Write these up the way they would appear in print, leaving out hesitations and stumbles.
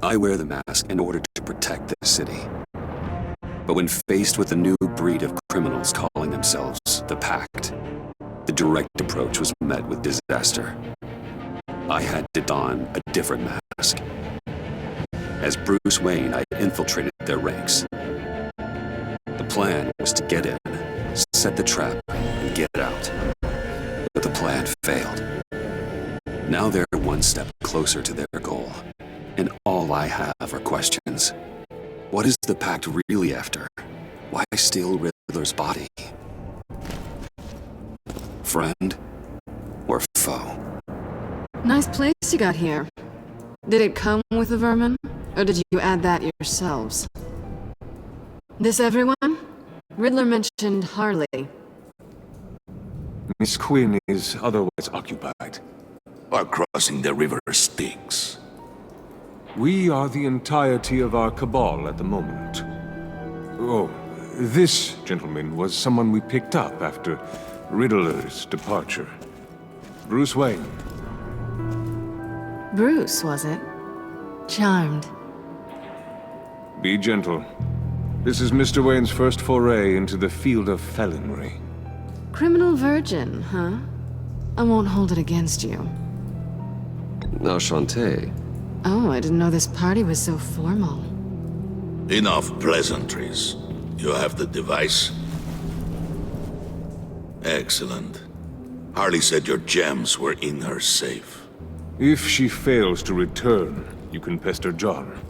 I wear the mask in order to protect the city. But when faced with a new breed of criminals calling themselves the Pact, the direct approach was met with disaster. I had to don a different mask. As Bruce Wayne, I infiltrated their ranks. The plan was to get in, set the trap, and get out. But the plan failed. Now they're one step closer to their goal, and all I have are questions. What is the Pact really after? Why steal Riddler's body? Friend or foe? Nice place you got here. Did it come with the vermin? Or did you add that yourselves? This everyone? Riddler mentioned Harley. Miss Quinn is otherwise occupied. Are crossing the river Styx. We are the entirety of our cabal at the moment. Oh, this gentleman was someone we picked up after Riddler's departure. Bruce Wayne. Bruce, was it? Charmed. Be gentle. This is Mr. Wayne's first foray into the field of felonry. Criminal virgin, huh? I won't hold it against you. Enchanté. Oh, I didn't know this party was so formal. Enough pleasantries. You have the device? Excellent. Harley said your gems were in her safe. If she fails to return, you can pester John.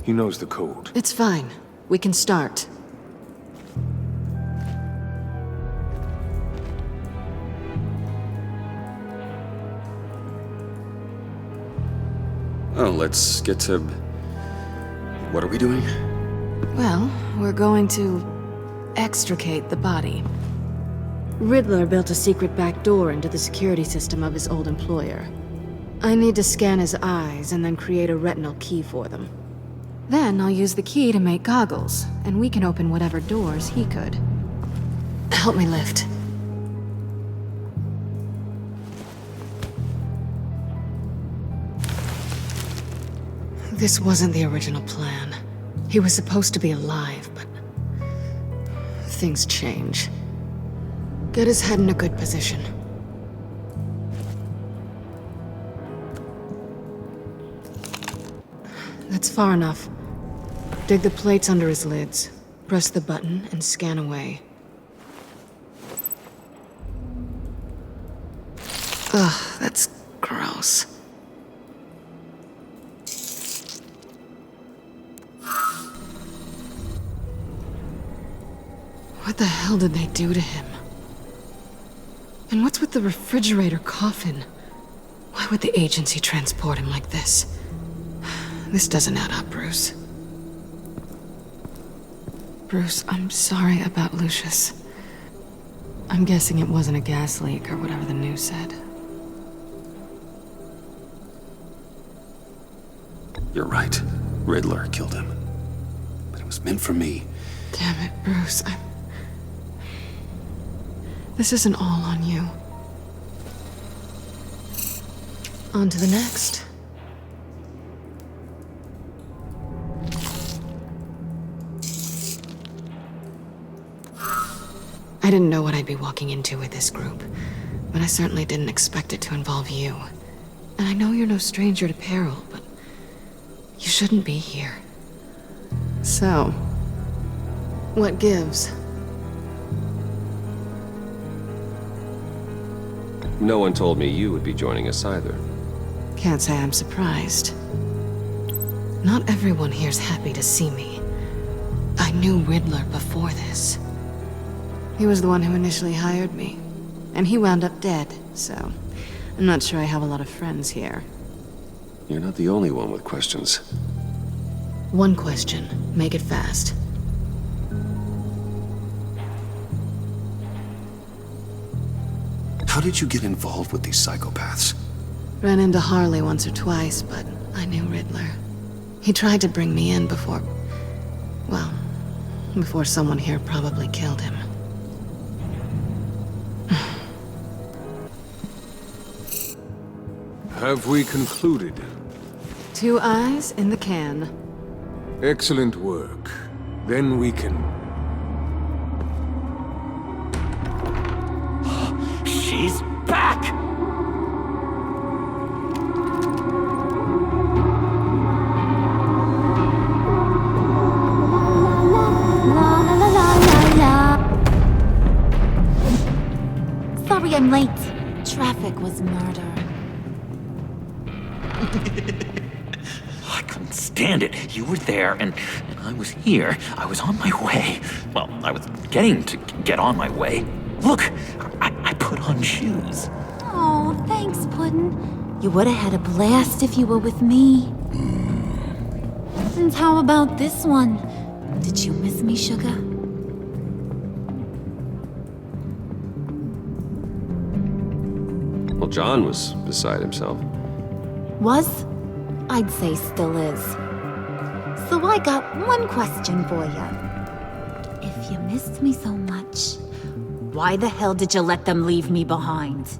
He knows the code. It's fine. We can start. Oh, let's get to... What are we doing? Well, we're going to extricate the body. Riddler built a secret back door into the security system of his old employer. I need to scan his eyes and then create a retinal key for them. Then I'll use the key to make goggles, and we can open whatever doors he could. Help me lift. This wasn't the original plan. He was supposed to be alive, but... things change. Get his head in a good position. That's far enough. Dig the plates under his lids. Press the button and scan away. Ugh, that's gross. What the hell did they do to him? And what's with the refrigerator coffin? Why would the agency transport him like this? This doesn't add up, Bruce. Bruce, I'm sorry about Lucius. I'm guessing it wasn't a gas leak or whatever the news said. You're right. Riddler killed him. But it was meant for me. Damn it, Bruce. This isn't all on you. On to the next. I didn't know what I'd be walking into with this group, but I certainly didn't expect it to involve you. And I know you're no stranger to peril, but you shouldn't be here. So, what gives? No one told me you would be joining us either. Can't say I'm surprised. Not everyone here's happy to see me. I knew Riddler before this. He was the one who initially hired me. And he wound up dead, so I'm not sure I have a lot of friends here. You're not the only one with questions. One question. Make it fast. How did you get involved with these psychopaths? Ran into Harley once or twice, but I knew Riddler. He tried to bring me in before... well, before someone here probably killed him. Have we concluded? 2 eyes in the can. Excellent work. Then we can... She's back! La la la la la la. Sorry I'm late. Traffic was murder. I couldn't stand it. You were there, and I was here. I was on my way. Well, I was getting to get on my way. Look, I put on shoes. Oh, thanks, Puddin'. You would have had a blast if you were with me. And how about this one? Did you miss me, sugar? Well, John was beside himself. Was? I'd say still is. So I got one question for you. If you missed me so much, why the hell did you let them leave me behind?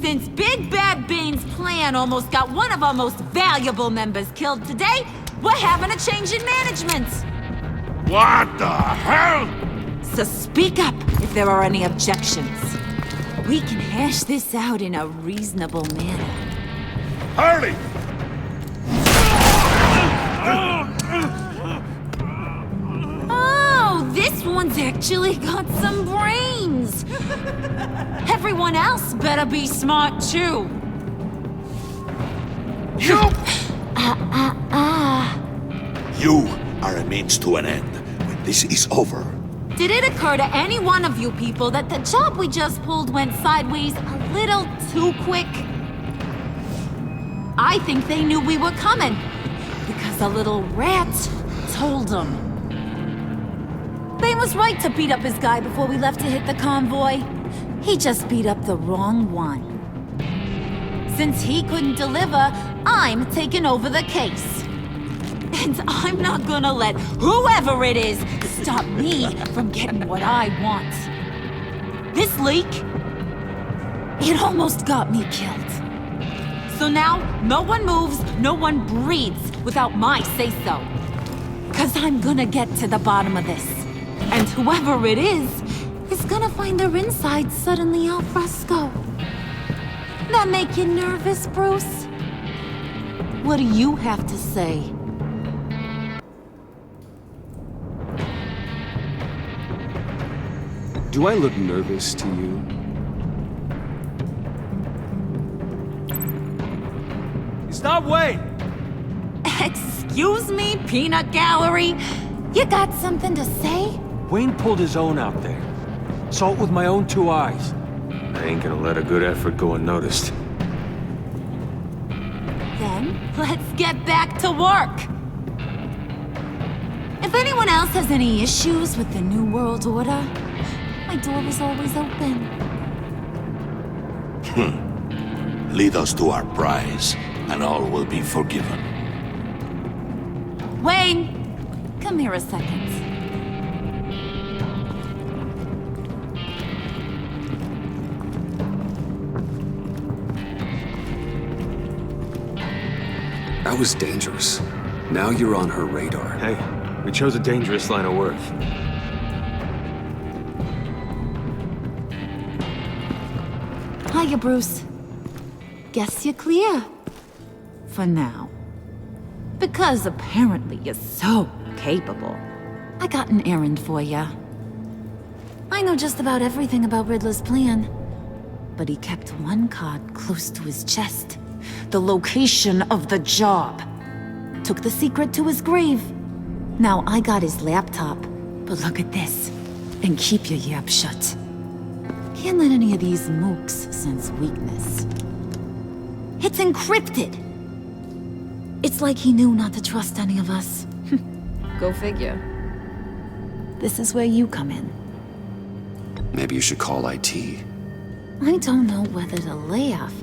Since Big Bad Bane's plan almost got one of our most valuable members killed today, we're having a change in management. What the hell? So speak up if there are any objections. We can hash this out in a reasonable manner. Harley! Oh, this one's actually got some brains. Everyone else better be smart too. You! You are a means to an end. When this is over, Did it occur to any one of you people that the job we just pulled went sideways a little too quick? I think they knew we were coming, because a little rat told them. Bane was right to beat up his guy before we left to hit the convoy. He just beat up the wrong one. Since he couldn't deliver, I'm taking over the case. And I'm not gonna let whoever it is stop me from getting what I want. This leak, it almost got me killed. So now, no one moves, no one breathes without my say-so. 'Cause I'm gonna get to the bottom of this. And whoever it is gonna find their insides suddenly al fresco. That make you nervous, Bruce? What do you have to say? Do I look nervous to you? Stop, wait! Excuse me, peanut gallery? You got something to say? Wayne pulled his own out there. Saw it with my own 2 eyes. I ain't gonna let a good effort go unnoticed. Then, let's get back to work. If anyone else has any issues with the New World Order, my door is always open. Lead us to our prize, and all will be forgiven. Wayne, come here a second. That was dangerous. Now you're on her radar. Hey, we chose a dangerous line of work. Hiya, Bruce. Guess you're clear. For now. Because apparently you're so capable. I got an errand for ya. I know just about everything about Riddler's plan. But he kept one card close to his chest. The location of the job. Took the secret to his grave. Now I got his laptop. But look at this. And keep your yap shut. Can't let any of these mooks sense weakness. It's encrypted. It's like he knew not to trust any of us. Go figure. This is where you come in. Maybe you should call IT. I don't know whether to laugh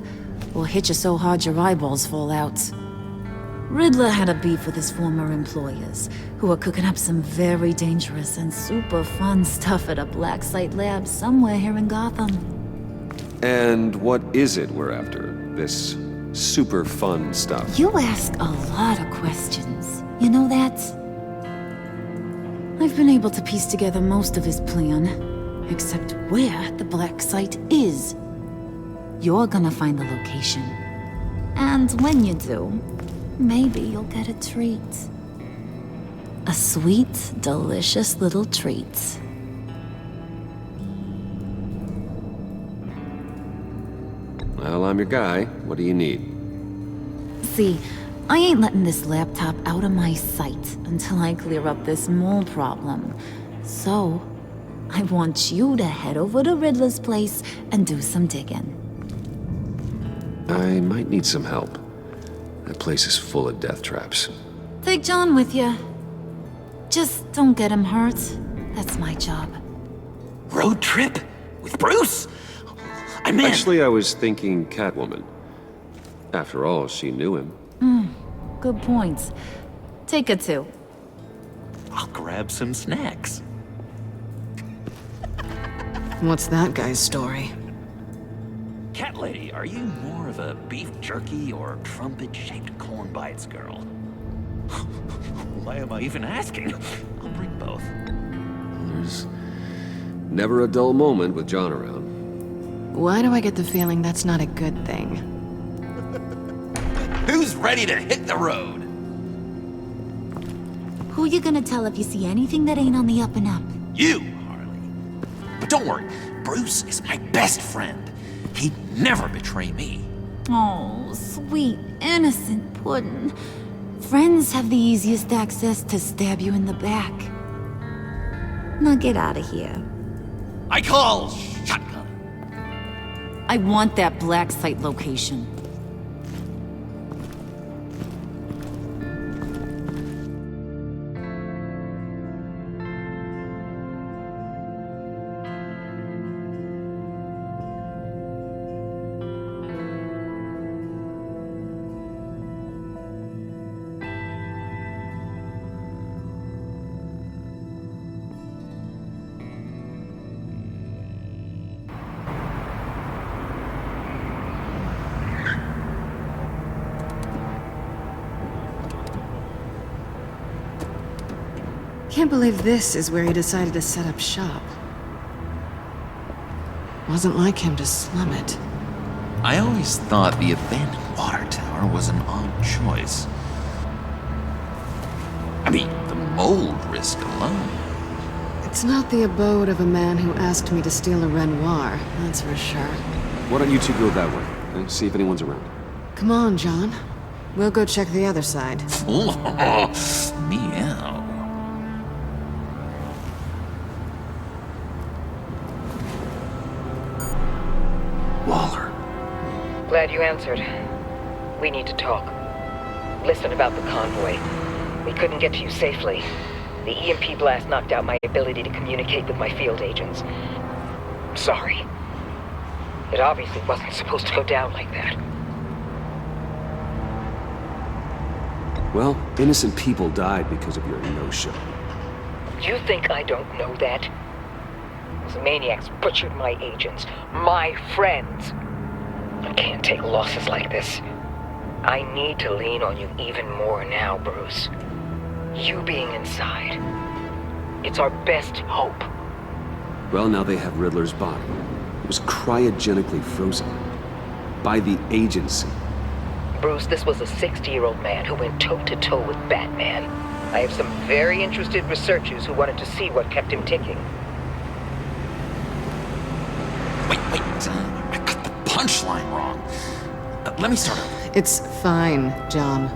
or hit you so hard your eyeballs fall out. Riddler had a beef with his former employers, who were cooking up some very dangerous and super fun stuff at a black site lab somewhere here in Gotham. And what is it we're after? This super fun stuff. You ask a lot of questions. You know that? I've been able to piece together most of his plan, except where the black site is. You're gonna find the location. And when you do, maybe you'll get a treat. A sweet, delicious little treat. Well, I'm your guy. What do you need? See, I ain't letting this laptop out of my sight until I clear up this mole problem. So, I want you to head over to Riddler's place and do some digging. I might need some help. That place is full of death traps. Take John with you. Just don't get him hurt. That's my job. Road trip? With Bruce? I'm in. Actually, I was thinking Catwoman. After all, she knew him. Good points. Take it too. I'll grab some snacks. What's that guy's story? Cat lady, are you more of a beef jerky or trumpet-shaped corn bites girl? Why am I even asking? I'll bring both. There's never a dull moment with John around. Why do I get the feeling that's not a good thing? Who's ready to hit the road? Who you gonna tell if you see anything that ain't on the up and up? You, Harley. But don't worry, Bruce is my best friend. He'd never betray me. Oh, sweet, innocent puddin'. Friends have the easiest access to stab you in the back. Now get out of here. I call shotgun. I want that black site location. Can't believe this is where he decided to set up shop. Wasn't like him to slum it. I always thought the abandoned water tower was an odd choice. I mean, the mold risk alone. It's not the abode of a man who asked me to steal a Renoir, that's for sure. Why don't you two go that way and see if anyone's around? Come on, John. We'll go check the other side. Meow. Waller. Glad you answered. We need to talk. Listen about the convoy. We couldn't get to you safely. The EMP blast knocked out my ability to communicate with my field agents. Sorry. It obviously wasn't supposed to go down like that. Well, innocent people died because of your no-show. You think I don't know that? Those maniacs butchered my agents, my friends. I can't take losses like this. I need to lean on you even more now, Bruce. You being inside. It's our best hope. Well, now they have Riddler's body. It was cryogenically frozen. By the agency. Bruce, this was a 60-year-old man who went toe-to-toe with Batman. I have some very interested researchers who wanted to see what kept him ticking. Wait, I got the punchline wrong. Let me start over. It's fine, John.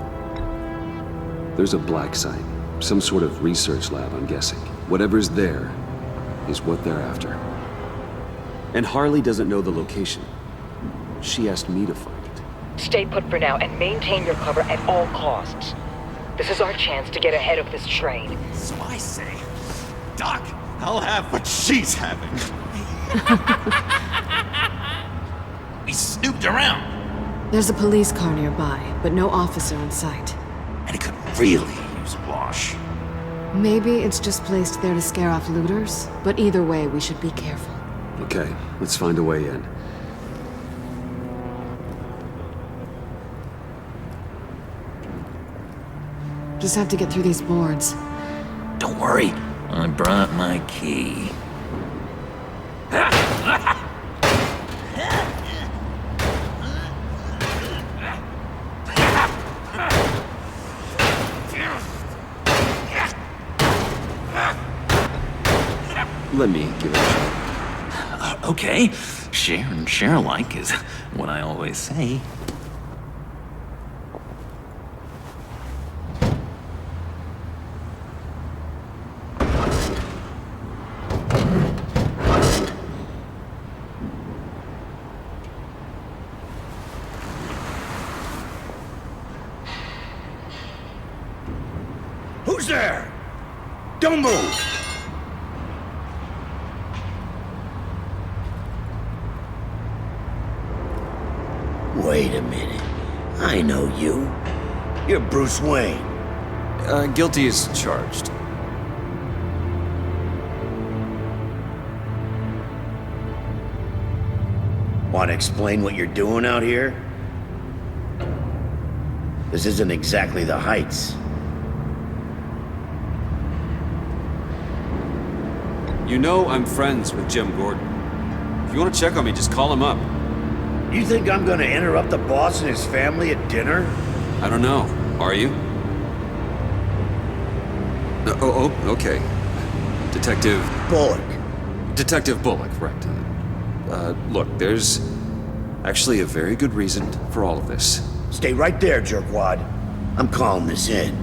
There's a black site. Some sort of research lab, I'm guessing. Whatever's there is what they're after. And Harley doesn't know the location. She asked me to find it. Stay put for now and maintain your cover at all costs. This is our chance to get ahead of this train. So I say, Doc, I'll have what she's having. We snooped around. There's a police car nearby, but no officer in sight. And it could really use a wash. Maybe it's just placed there to scare off looters, but either way, we should be careful. Okay, let's find a way in. Just have to get through these boards. Don't worry, I brought my key. Let me give it a shot. Okay, share and share alike is what I always say. Who's there? Don't move! Wait a minute. I know you. You're Bruce Wayne. Guilty as charged. Want to explain what you're doing out here? This isn't exactly the Heights. You know I'm friends with Jim Gordon. If you want to check on me, just call him up. You think I'm gonna interrupt the boss and his family at dinner? I don't know. Are you? Okay. Detective Bullock. Detective Bullock, right. Look, there's actually a very good reason for all of this. Stay right there, jerkwad. I'm calling this in.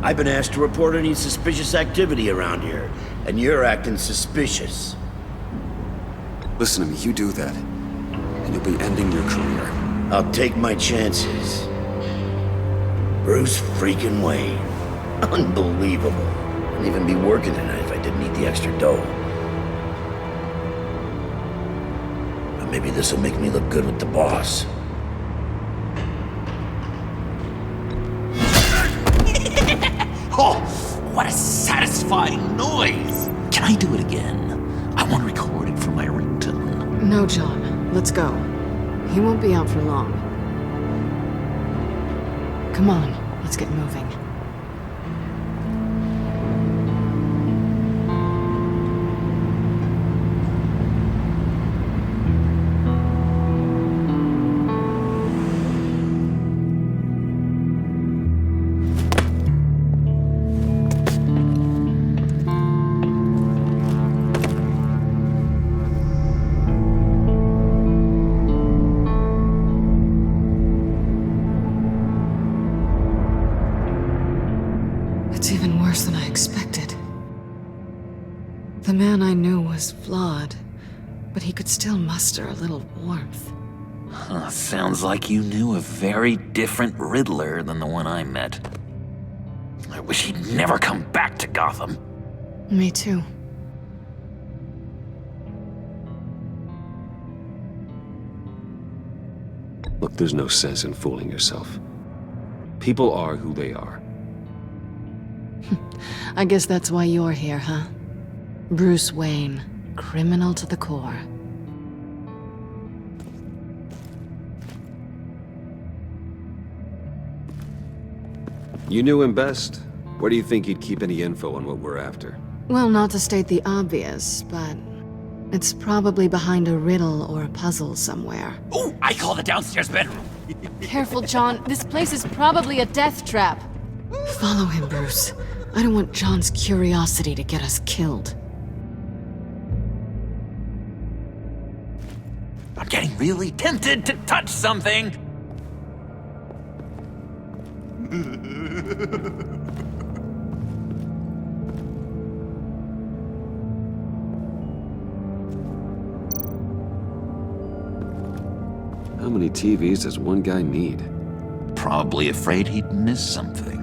I've been asked to report any suspicious activity around here, and you're acting suspicious. Listen to me, you do that, and you'll be ending your career. I'll take my chances. Bruce freaking Wayne. Unbelievable. I'd even be working tonight if I didn't need the extra dough. But maybe this'll make me look good with the boss. Oh, what a satisfying noise! Can I do it again? I want to record it for my ringtone. No, John. Let's go. He won't be out for long. Come on, let's get moving. It's even worse than I expected. The man I knew was flawed, but he could still muster a little warmth. Sounds like you knew a very different Riddler than the one I met. I wish he'd never come back to Gotham. Me too. Look, there's no sense in fooling yourself. People are who they are. I guess that's why you're here, huh? Bruce Wayne, criminal to the core. You knew him best. Where do you think he'd keep any info on what we're after? Well, not to state the obvious, but it's probably behind a riddle or a puzzle somewhere. Oh, I call the downstairs bedroom. Careful, John. This place is probably a death trap. Follow him, Bruce. I don't want John's curiosity to get us killed. I'm getting really tempted to touch something. How many TVs does one guy need? Probably afraid he'd miss something.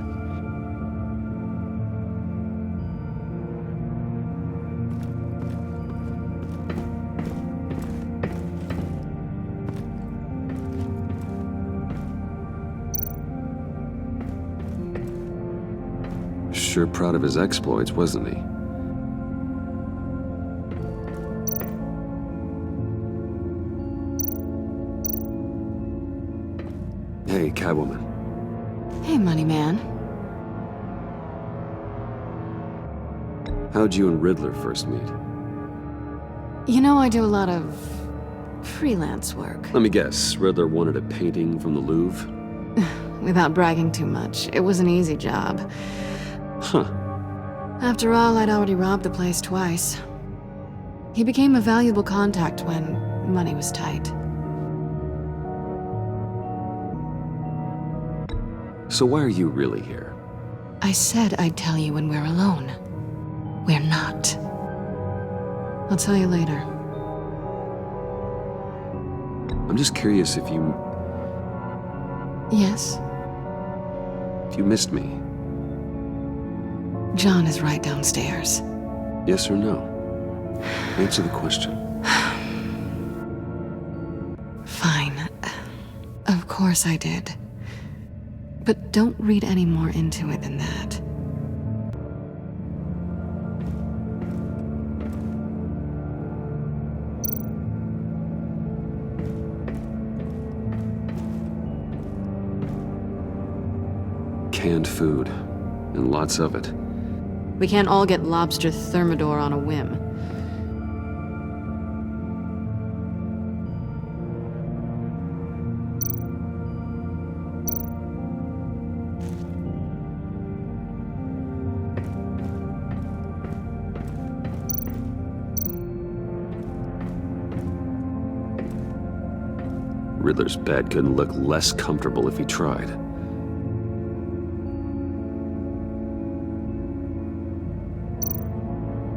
Sure proud of his exploits, wasn't he? Hey, Catwoman. Hey, money man. How'd you and Riddler first meet? You know, I do a lot of freelance work. Let me guess, Riddler wanted a painting from the Louvre? Without bragging too much, it was an easy job. Huh. After all, I'd already robbed the place twice. He became a valuable contact when money was tight. So why are you really here? I said I'd tell you when we're alone. We're not. I'll tell you later. I'm just curious if you Yes? missed me. John is right downstairs. Yes or no? Answer the question. Fine. Of course I did. But don't read any more into it than that. Canned food. And lots of it. We can't all get lobster thermidor on a whim. Riddler's bed couldn't look less comfortable if he tried.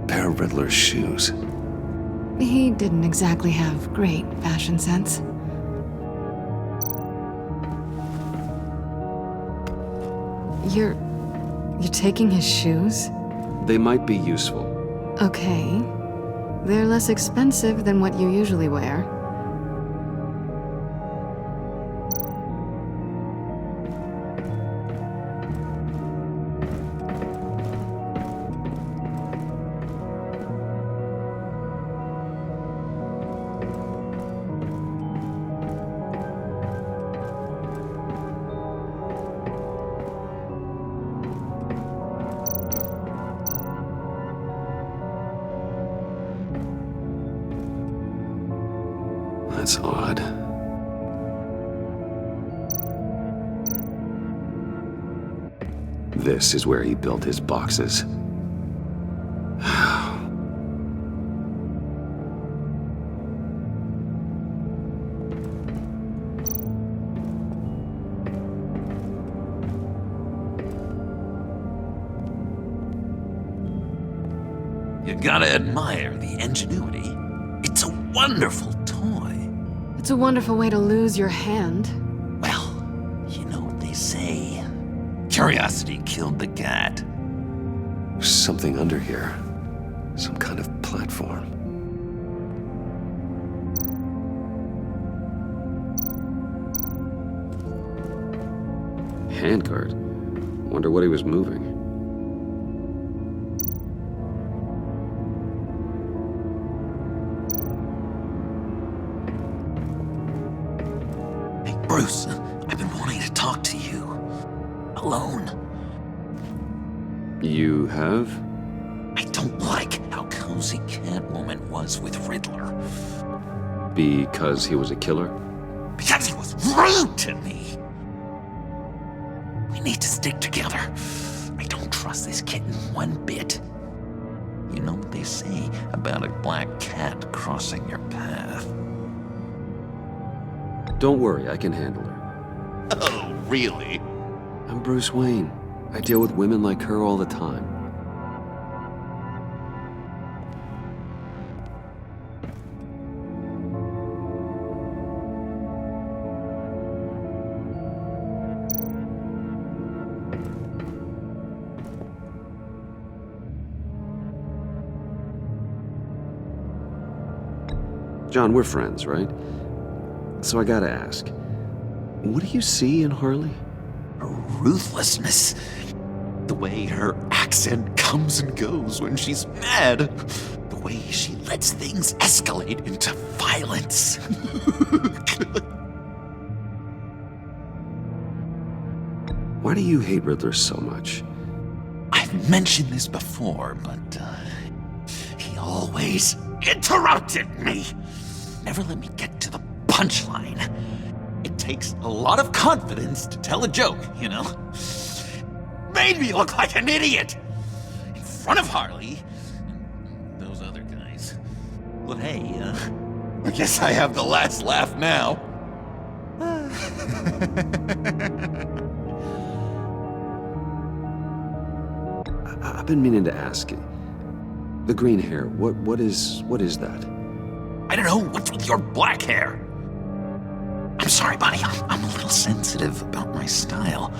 Pair of Riddler's shoes. He didn't exactly have great fashion sense. You're taking his shoes? They might be useful. Okay. They're less expensive than what you usually wear. That's odd. This is where he built his boxes. You gotta admire the ingenuity. It's a wonderful toy. It's a wonderful way to lose your hand. Well, you know what they say. Curiosity killed the cat. There's something under here. Some kind of platform. Handguard. Wonder what he was moving. Hey, Bruce, I've been wanting to talk to you. Alone. You have? I don't like how cozy Catwoman was with Riddler. Because he was a killer? Because he was rude to me. We need to stick together. I don't trust this kitten one bit. You know what they say about a black cat crossing your path? Don't worry, I can handle her. Oh, really? I'm Bruce Wayne. I deal with women like her all the time. John, we're friends, right? So I gotta ask, what do you see in Harley? Her ruthlessness. The way her accent comes and goes when she's mad. The way she lets things escalate into violence. Why do you hate Riddler so much? I mentioned this before, but he always interrupted me. Never let me get to the punchline. It takes a lot of confidence to tell a joke, you know? Made me look like an idiot in front of Harley and those other guys. But hey, I guess I have the last laugh now. I've been meaning to ask you. The green hair, what is that? I don't know, what's with your black hair? I'm sorry, buddy, I'm a little sensitive about my style.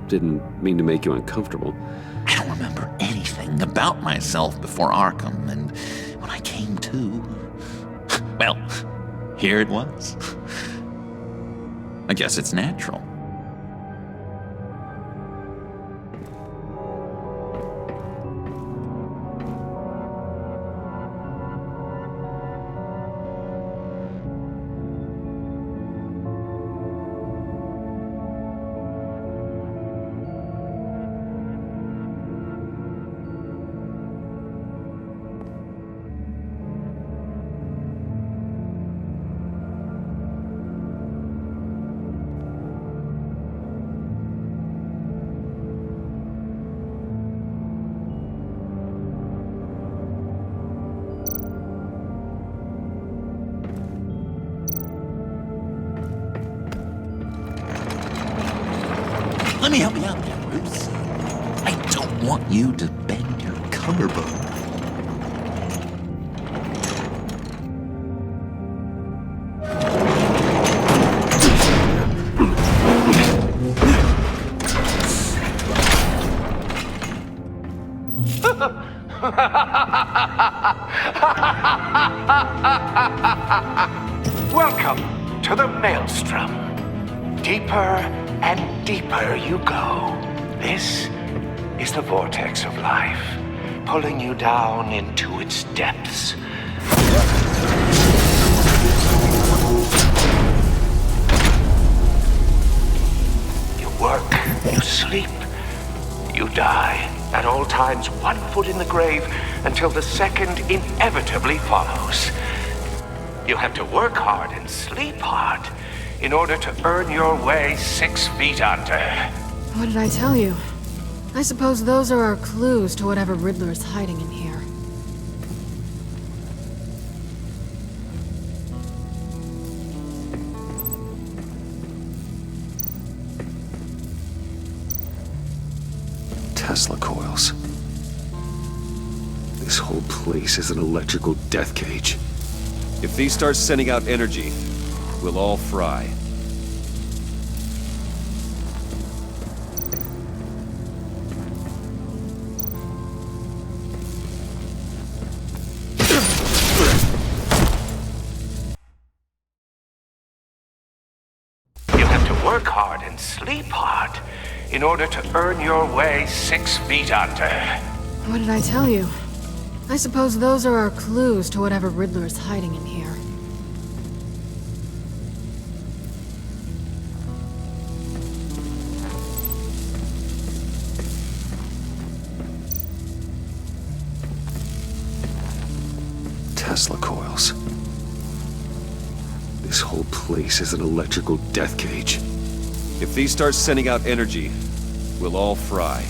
Didn't mean to make you uncomfortable. I don't remember anything about myself before Arkham, and when I came to, well, here it was. I guess it's natural. Let me help you out there, Bruce. I don't want you to bend your collarbone. Welcome to the Maelstrom. Deeper and deeper you go. This is the vortex of life, pulling you down into its depths. You work, you sleep, you die. At all times, 1 foot in the grave until the second inevitably follows. You have to work hard and sleep hard in order to earn your way 6 feet under. What did I tell you? I suppose those are our clues to whatever Riddler is hiding in here. Tesla coils. This whole place is an electrical death cage. If these start sending out energy, we'll all fry. You have to work hard and sleep hard in order to earn your way 6 feet under. What did I tell you? I suppose those are our clues to whatever Riddler is hiding in here. Tesla coils. This whole place is an electrical death cage. If these start sending out energy, we'll all fry.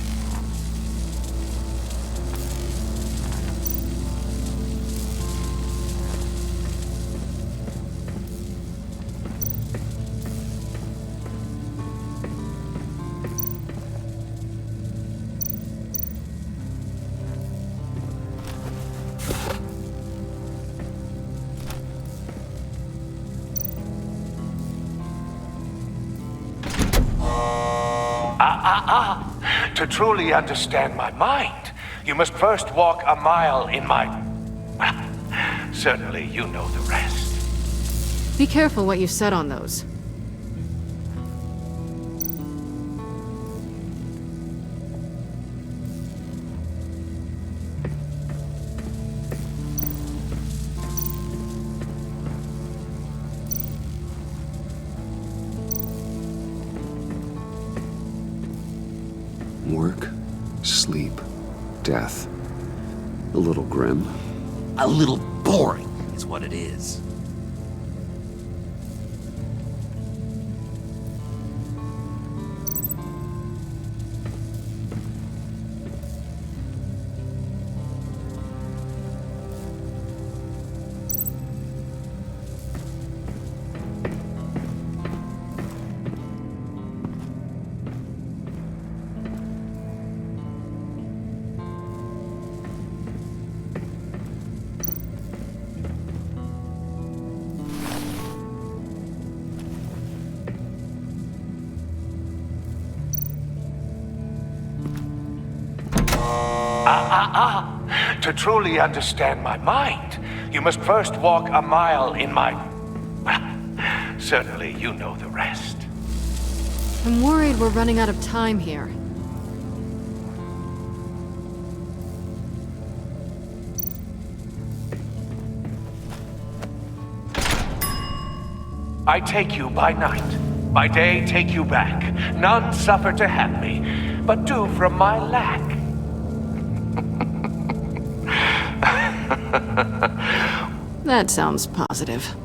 To truly understand my mind, you must first walk a mile in my... Well, certainly you know the rest. Be careful what you said on those. Work, sleep, death. A little grim. A little boring is what it is. To truly understand my mind, you must first walk a mile in my... Well, certainly you know the rest. I'm worried we're running out of time here. I take you by night. By day, take you back. None suffer to have me, but do from my lack. That sounds positive.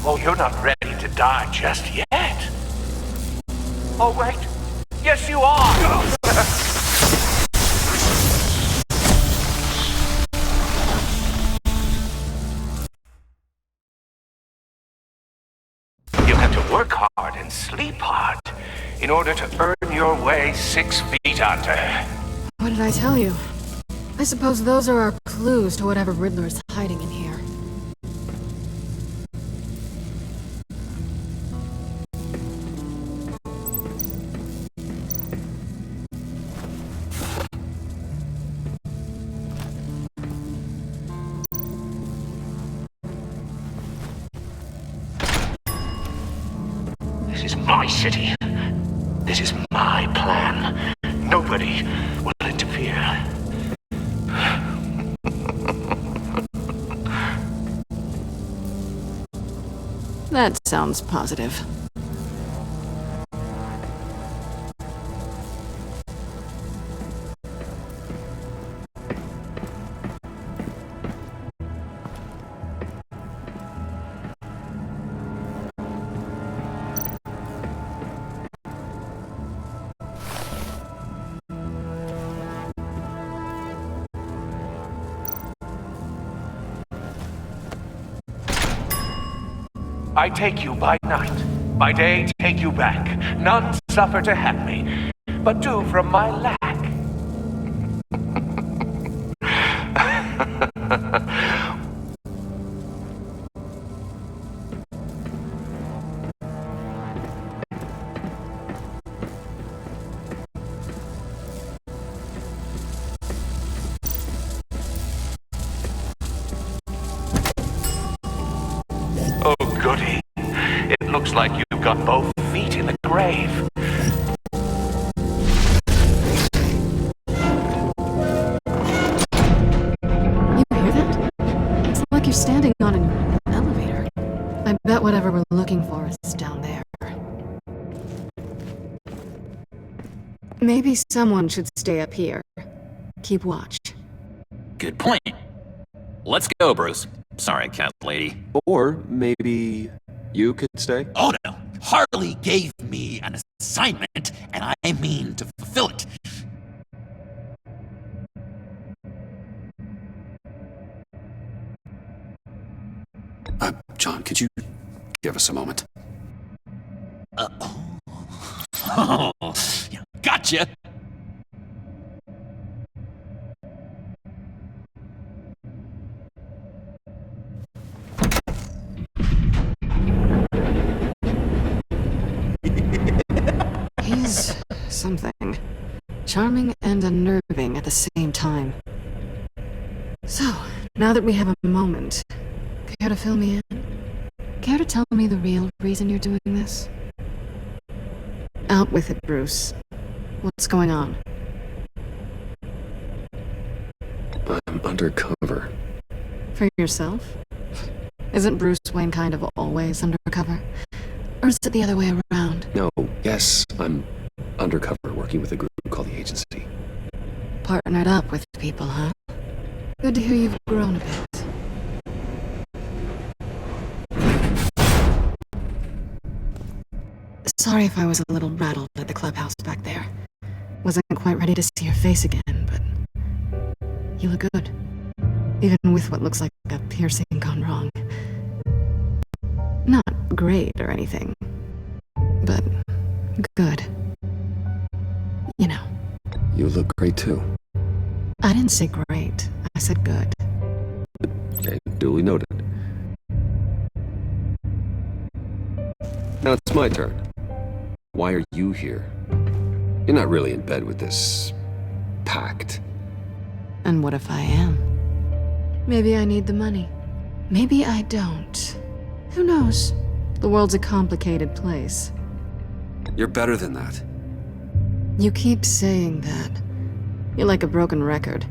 Oh, you're not ready to die just yet. Oh, wait. Yes, you are! You have to work hard and sleep hard in order to earn your way 6 feet under. What did I tell you? I suppose those are our clues to whatever Riddler's hiding in here. This is my city. This is my plan. Nobody will interfere. That sounds positive. I take you by night. By day, take you back. None suffer to have me, but do from my lack. Oh, goody. It looks like you've got both feet in the grave. You hear that? It's like you're standing on an elevator. I bet whatever we're looking for is down there. Maybe someone should stay up here. Keep watch. Good point. Let's go, Bruce. Sorry, cat lady. Or maybe you could stay? Oh no! Harley gave me an assignment, and I mean to fulfill it. John, could you give us a moment? Oh, yeah, gotcha! He's something. Charming and unnerving at the same time. So, now Now that we have a moment, care to fill me in? Care to tell me the real reason you're doing this? Out with it, Bruce. What's going on? I'm undercover. For yourself? Isn't Bruce Wayne kind of always undercover? Or is it the other way around? No, yes, I'm undercover working with a group called the Agency. Partnered up with people, huh? Good to hear you've grown a bit. Sorry if I was a little rattled at the clubhouse back there. Wasn't quite ready to see your face again, but you look good. Even with what looks like a piercing gone wrong. Not great or anything, but good. You know. You look great too. I didn't say great. I said good. Okay, duly noted. Now it's my turn. Why are you here? You're not really in bed with this pact. And what if I am? Maybe I need the money. Maybe I don't. Who knows? The world's a complicated place. You're better than that. You keep saying that. You're like a broken record.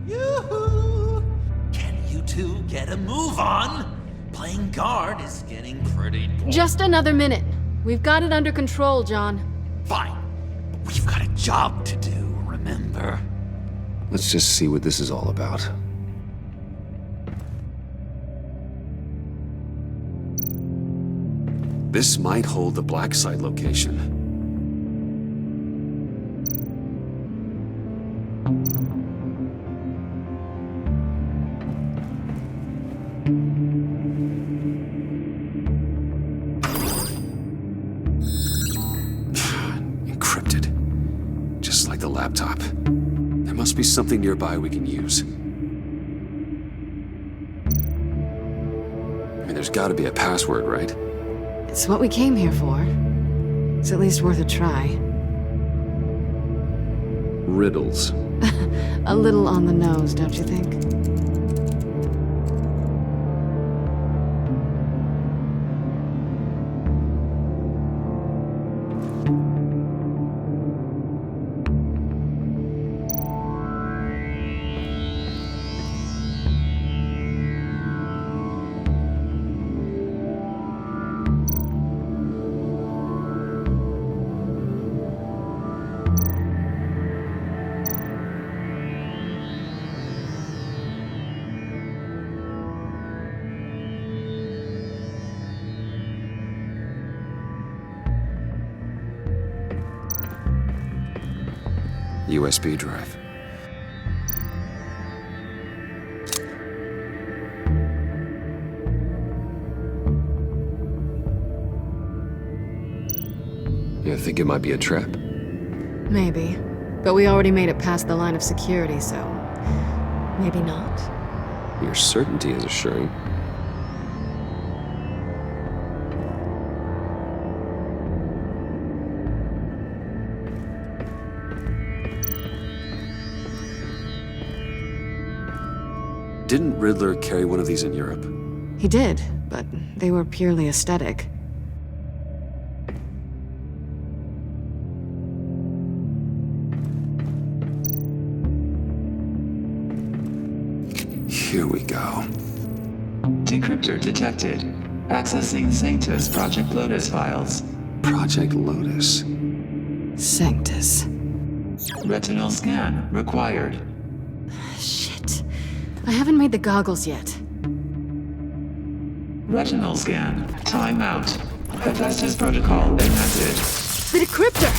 Yoo-hoo! Can you two get a move on? Playing guard is getting pretty boring. Just another minute. We've got it under control, John. Fine. But we've got a job to do, remember? Let's just see what this is all about. This might hold the black site location. Encrypted. Just like the laptop. There must be something nearby we can use. I mean, there's gotta be a password, right? It's what we came here for. It's at least worth a try. Riddles. A little on the nose, don't you think? USB drive. You think it might be a trap? Maybe. But we already made it past the line of security, so... maybe not. Your certainty is assuring. Didn't Riddler carry one of these in Europe? He did, but they were purely aesthetic. Here we go. Decryptor detected. Accessing Sanctus Project Lotus files. Project Lotus. Sanctus. Retinal scan required. Shit. I haven't made the goggles yet. Retinal scan. Timeout. Hephaestus protocol enacted. The decryptor!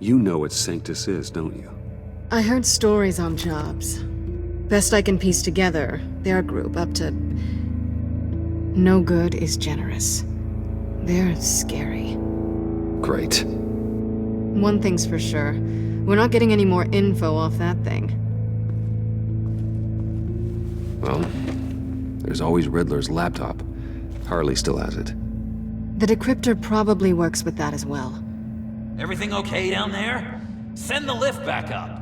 You know what Sanctus is, don't you? I heard stories on jobs. Best I can piece together, their group up to... no good is generous. They're scary. Great. One thing's for sure. We're not getting any more info off that thing. Well, there's always Riddler's laptop. Harley still has it. The decryptor probably works with that as well. Everything okay down there? Send the lift back up.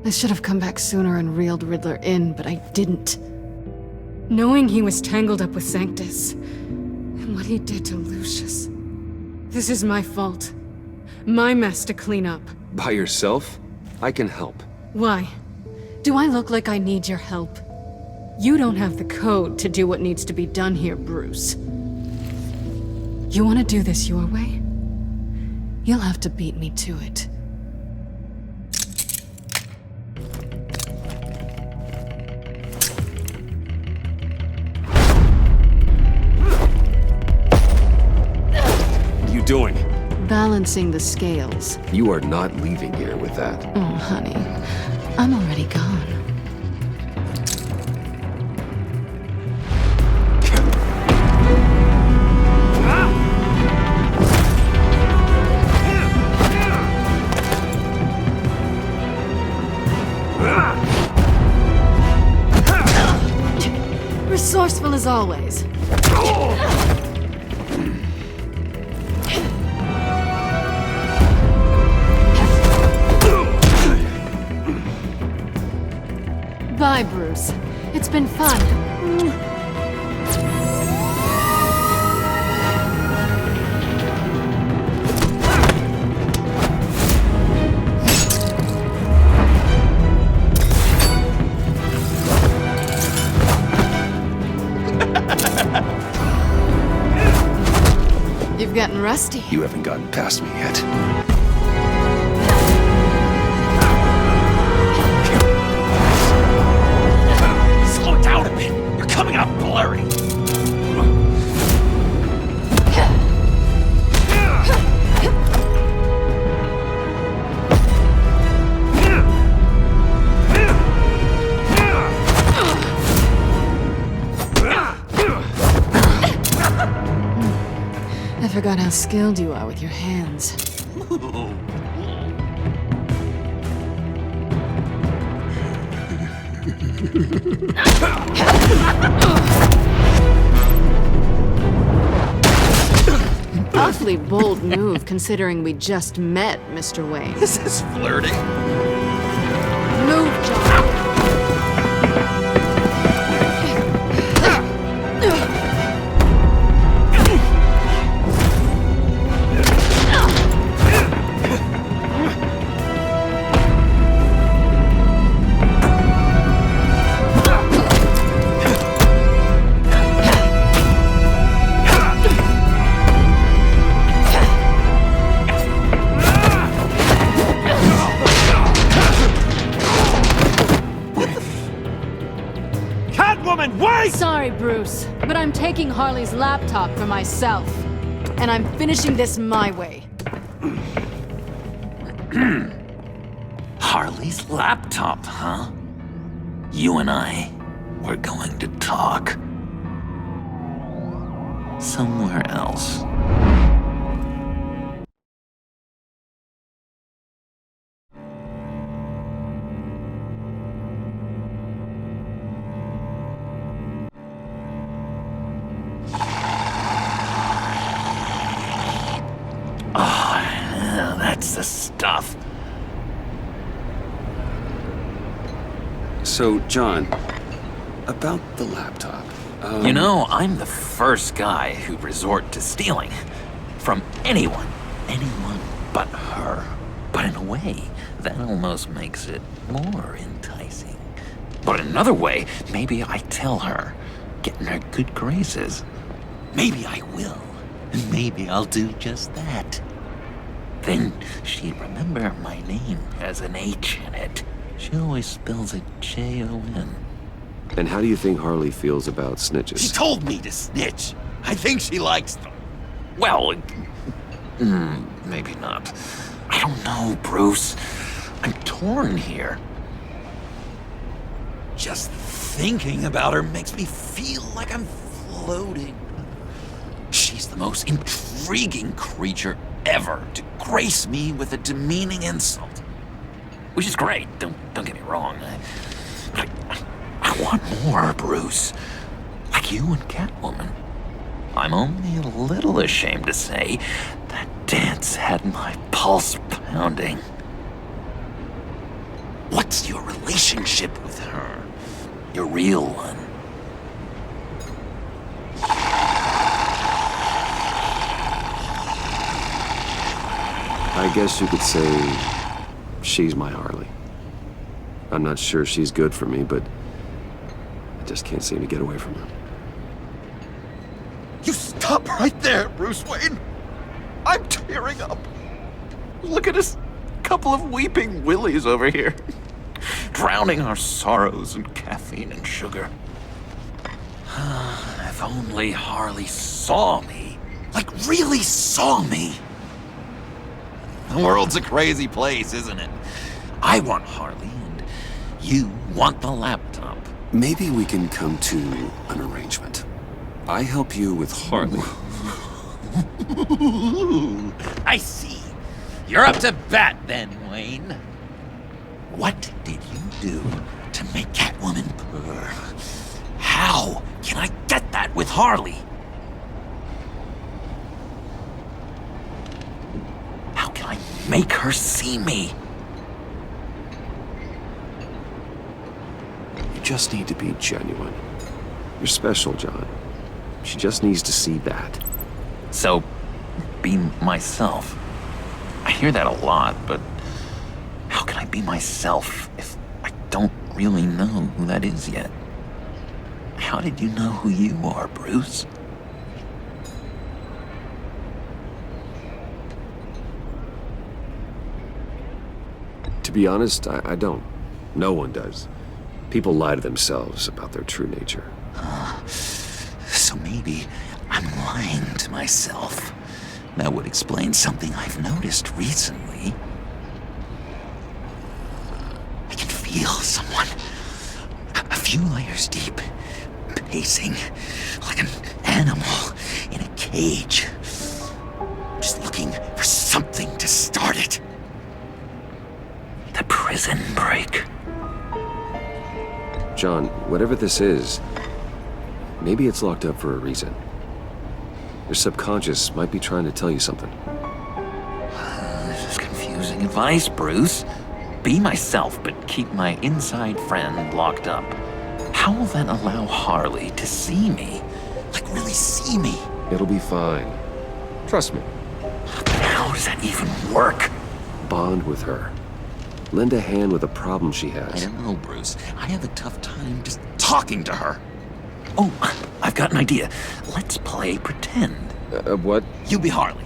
I should have come back sooner and reeled Riddler in, but I didn't. Knowing he was tangled up with Sanctus, and what he did to Lucius. This is my fault. My mess to clean up. By yourself? I can help. Why? Do I look like I need your help? You don't have the code to do what needs to be done here, Bruce. You want to do this your way? You'll have to beat me to it. What are you doing? Balancing the scales. You are not leaving here with that. Oh, honey. I'm already gone. Resourceful as always. Bye, Bruce. It's been fun. You've gotten rusty. You haven't gotten past me yet. Slow down a bit. You're coming out blurry. I forgot how skilled you are with your hands. Awfully bold move, considering we just met, Mr. Wayne. This is flirting. Move, John. Sorry, Bruce, but I'm taking Harley's laptop for myself. And I'm finishing this my way. Harley's laptop, huh? You and I, we're going to talk. Somewhere else. That's the stuff. So, John, about the laptop. You know, I'm the first guy who'd resort to stealing. From anyone but her. But in a way, that almost makes it more enticing. But in another way, maybe I tell her, get in her good graces. Maybe I will. And maybe I'll do just that. Then she'd remember my name has an H in it. She always spells it Jon. And how do you think Harley feels about snitches? She told me to snitch. I think she likes them. Well, maybe not. I don't know, Bruce. I'm torn here. Just thinking about her makes me feel like I'm floating. She's the most intriguing creature ever to grace me with a demeaning insult. Which is great, don't get me wrong. I want more, Bruce. Like you and Catwoman. I'm only a little ashamed to say that dance had my pulse pounding. What's your relationship with her? Your real one? I guess you could say she's my Harley. I'm not sure she's good for me, but I just can't seem to get away from her. You stop right there, Bruce Wayne! I'm tearing up. Look at us, couple of weeping willies over here. Drowning our sorrows in caffeine and sugar. If only Harley saw me. Like, really saw me. The world's a crazy place, isn't it? I want Harley, and you want the laptop. Maybe we can come to an arrangement. I help you with Harley. I see. You're up to bat then, Wayne. What did you do to make Catwoman purr? How can I get that with Harley? How can I make her see me? You just need to be genuine. You're special, John. She just needs to see that. So, be myself. I hear that a lot, but how can I be myself if I don't really know who that is yet? How did you know who you are, Bruce? To be honest, I don't. No one does. People lie to themselves about their true nature. So maybe I'm lying to myself. That would explain something I've noticed recently. I can feel someone a few layers deep, pacing like an animal in a cage. Just looking for something to start it. The prison break. John, whatever this is, maybe it's locked up for a reason. Your subconscious might be trying to tell you something. This is confusing advice, Bruce. Be myself, but keep my inside friend locked up. How will that allow Harley to see me? Like, really see me? It'll be fine. Trust me. But how does that even work? Bond with her. Lend a hand with a problem she has. I don't know, Bruce. I have a tough time just talking to her. Oh, I've got an idea. Let's play pretend. What? You be Harley.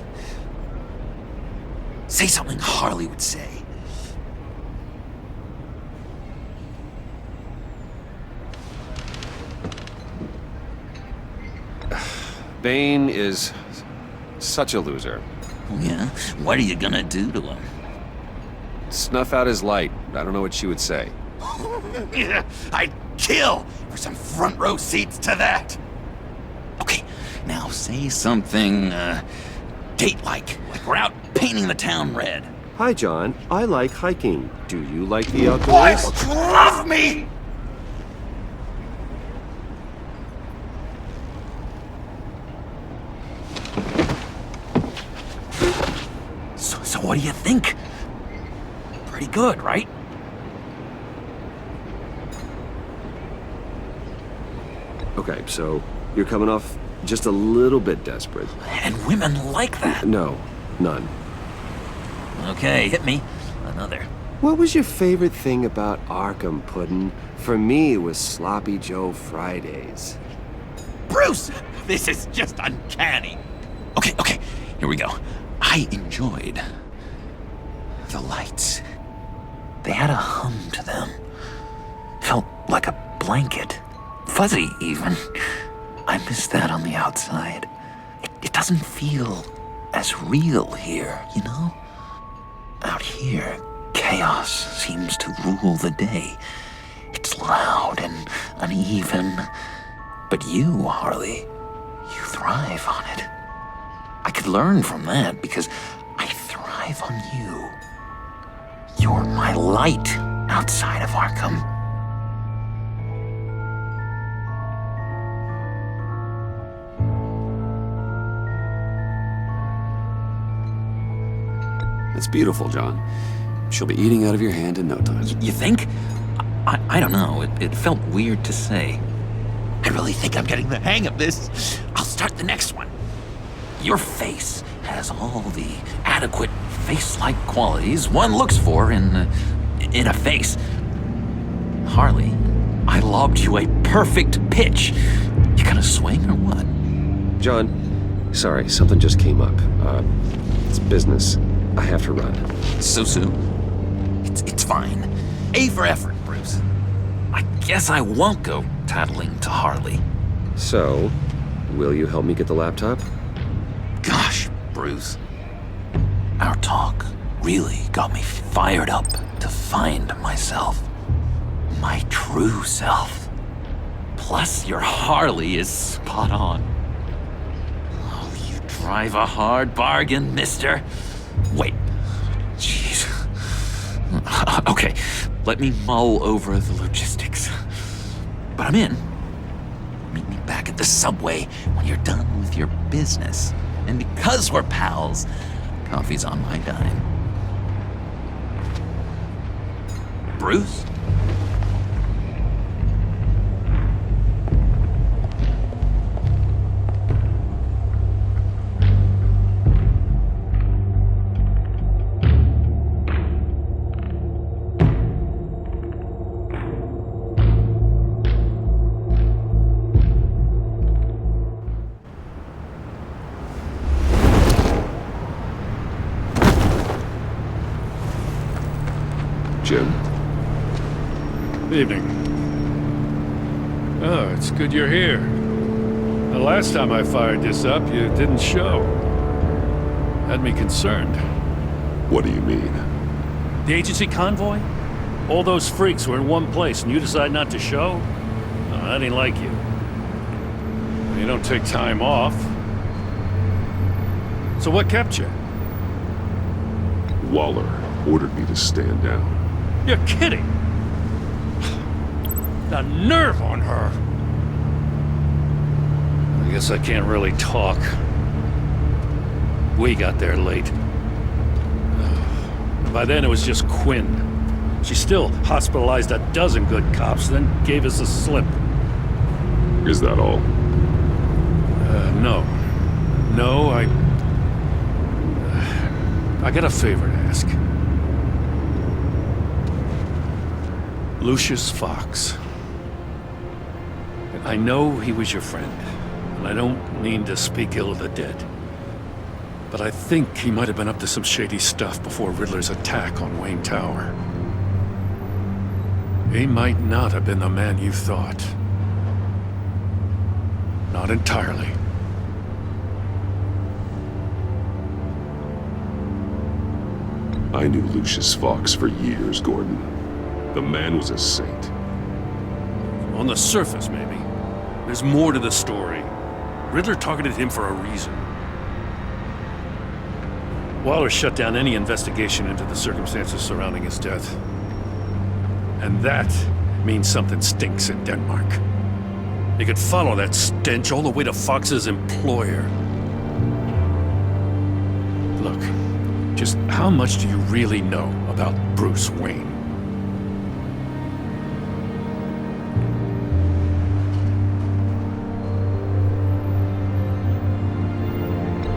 Say something Harley would say. Bane is such a loser. Oh, yeah? What are you gonna do to him? Snuff out his light. I don't know what she would say. I'd kill for some front row seats to that. Okay, now say something, date-like. Like we're out painting the town red. Hi, John. I like hiking. Do you like the outdoors? Boys, love me! So what do you think? Pretty good, right? Okay, so you're coming off just a little bit desperate. And women like that. No, none. Okay, hit me. Another. What was your favorite thing about Arkham, Puddin'? For me, it was Sloppy Joe Fridays. Bruce! This is just uncanny. Okay, here we go. I enjoyed the lights. They had a hum to them. Felt like a blanket. Fuzzy, even. I miss that on the outside. It doesn't feel as real here, you know? Out here, chaos seems to rule the day. It's loud and uneven. But you, Harley, you thrive on it. I could learn from that because I thrive on you. You're my light outside of Arkham. It's beautiful, John. She'll be eating out of your hand in no time. You think? I don't know. It felt weird to say. I really think I'm getting the hang of this. I'll start the next one. Your face has all the adequate face-like qualities one looks for in a face. Harley, I lobbed you a perfect pitch. You gonna swing or what? John, sorry, something just came up. It's business. I have to run. So soon? It's fine. A for effort, Bruce. I guess I won't go tattling to Harley. So, will you help me get the laptop? Gosh, Bruce. Our talk really got me fired up to find myself. My true self. Plus, your Harley is spot on. Oh, you drive a hard bargain, mister. Wait. Jeez. Okay, let me mull over the logistics. But I'm in. Meet me back at the subway when you're done with your business. And because we're pals, coffee's on my dime. Bruce? Jim? Evening. Oh, it's good you're here. The last time I fired this up, you didn't show. Had me concerned. What do you mean? The agency convoy? All those freaks were in one place and you decide not to show? Oh, that ain't like you. You don't take time off. So what kept you? Waller ordered me to stand down. You're kidding! The nerve on her! I guess I can't really talk. We got there late. By then it was just Quinn. She still hospitalized a dozen good cops, then gave us a slip. Is that all? No. No, I got a favor to ask. Lucius Fox. I know he was your friend, and I don't mean to speak ill of the dead. But I think he might have been up to some shady stuff before Riddler's attack on Wayne Tower. He might not have been the man you thought. Not entirely. I knew Lucius Fox for years, Gordon. The man was a saint. On the surface, maybe. There's more to the story. Riddler targeted him for a reason. Waller shut down any investigation into the circumstances surrounding his death. And that means something stinks in Denmark. You could follow that stench all the way to Fox's employer. Look, just how much do you really know about Bruce Wayne?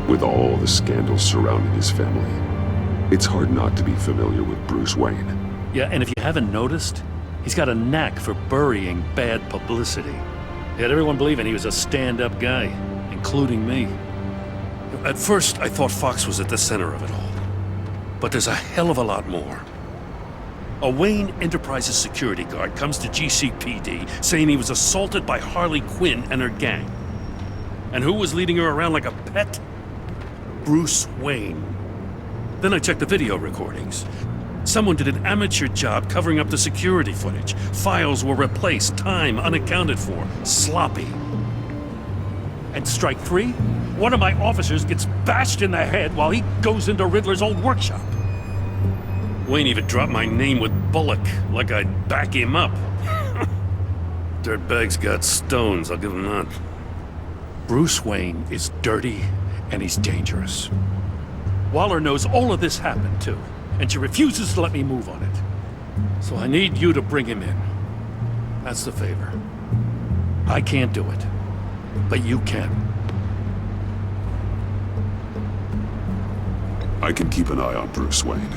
With all the scandals surrounding his family, it's hard not to be familiar with Bruce Wayne. Yeah, and if you haven't noticed, he's got a knack for burying bad publicity. He had everyone believing he was a stand-up guy, including me. At first, I thought Fox was at the center of it all. But there's a hell of a lot more. A Wayne Enterprises security guard comes to GCPD saying he was assaulted by Harley Quinn and her gang. And who was leading her around like a pet? Bruce Wayne. Then I checked the video recordings. Someone did an amateur job covering up the security footage. Files were replaced, time unaccounted for, sloppy. And strike three? One of my officers gets bashed in the head while he goes into Riddler's old workshop. Wayne even dropped my name with Bullock, like I'd back him up. Dirtbag's got stones, I'll give him that. Bruce Wayne is dirty and he's dangerous. Waller knows all of this happened, too. And she refuses to let me move on it. So I need you to bring him in. That's the favor. I can't do it. But you can. I can keep an eye on Bruce Wayne.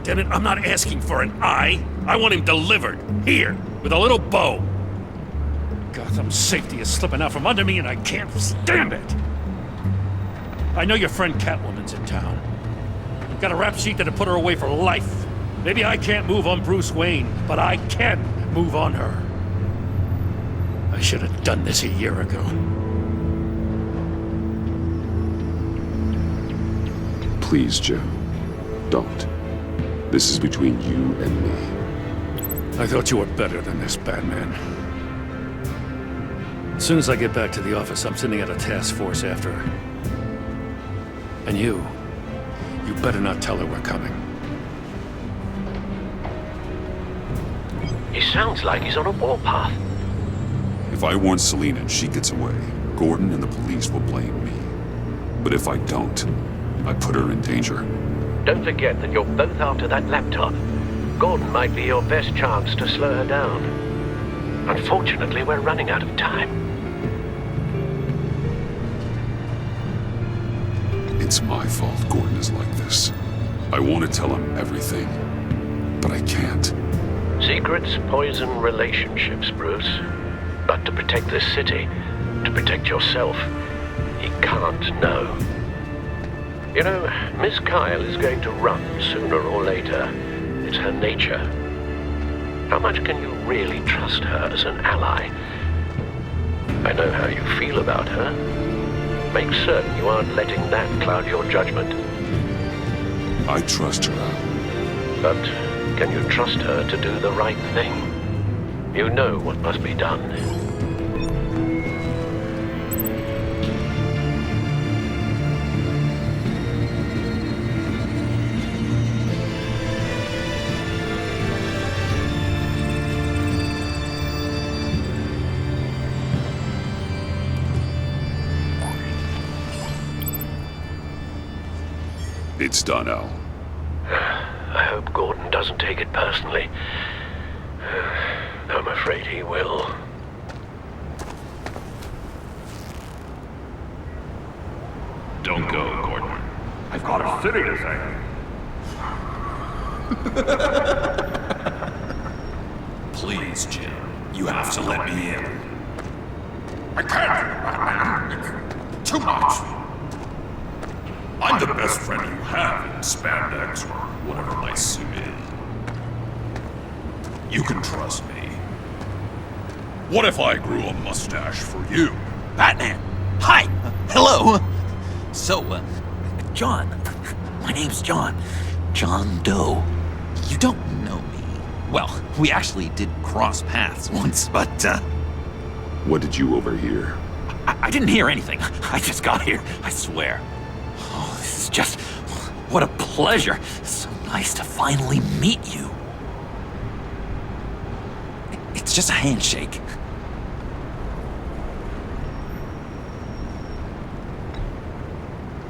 Damn it, I'm not asking for an eye. I want him delivered. Here, with a little bow. Gotham's safety is slipping out from under me and I can't stand it. I know your friend Catwoman's in town. You've got a rap sheet that'll put her away for life. Maybe I can't move on Bruce Wayne, but I can move on her. I should have done this a year ago. Please, Jim. Don't. This is between you and me. I thought you were better than this, Batman. As soon as I get back to the office, I'm sending out a task force after her. And you better not tell her we're coming. He sounds like he's on a warpath. If I warn Selina and she gets away, Gordon and the police will blame me. But if I don't, I put her in danger. Don't forget that you're both after that laptop. Gordon might be your best chance to slow her down. Unfortunately, we're running out of time. It's my fault Gordon is like this. I want to tell him everything, but I can't. Secrets poison relationships, Bruce. But to protect this city, to protect yourself, he can't know. You know, Miss Kyle is going to run sooner or later. It's her nature. How much can you really trust her as an ally? I know how you feel about her. Make certain you aren't letting that cloud your judgment. I trust her, Al. But can you trust her to do the right thing? You know what must be done. It's done, Al. I hope Gordon doesn't take it personally. I'm afraid he will. Don't go, Gordon. I've got a city to save. Please, Jim. You have to let me in. I can't, Batman. It's too much. I'm the best friend you have in spandex or whatever my suit is. You can trust me. What if I grew a mustache for you? Batman! Hi! Hello! So, John. My name's John. John Doe. You don't know me. Well, we actually did cross paths once, but, What did you overhear? I didn't hear anything. I just got here, I swear. Oh, this is just... what a pleasure. So nice to finally meet you. It's just a handshake.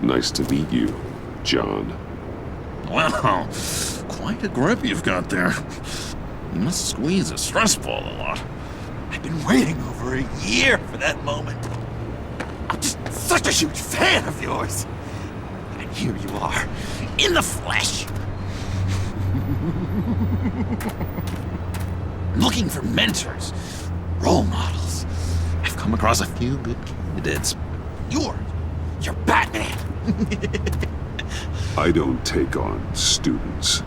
Nice to meet you, John. Wow, quite a grip you've got there. You must squeeze a stress ball a lot. I've been waiting over a year for that moment. I'm just such a huge fan of yours. And here you are, in the flesh. Looking for mentors, role models. I've come across a few good candidates. You're Batman. I don't take on students.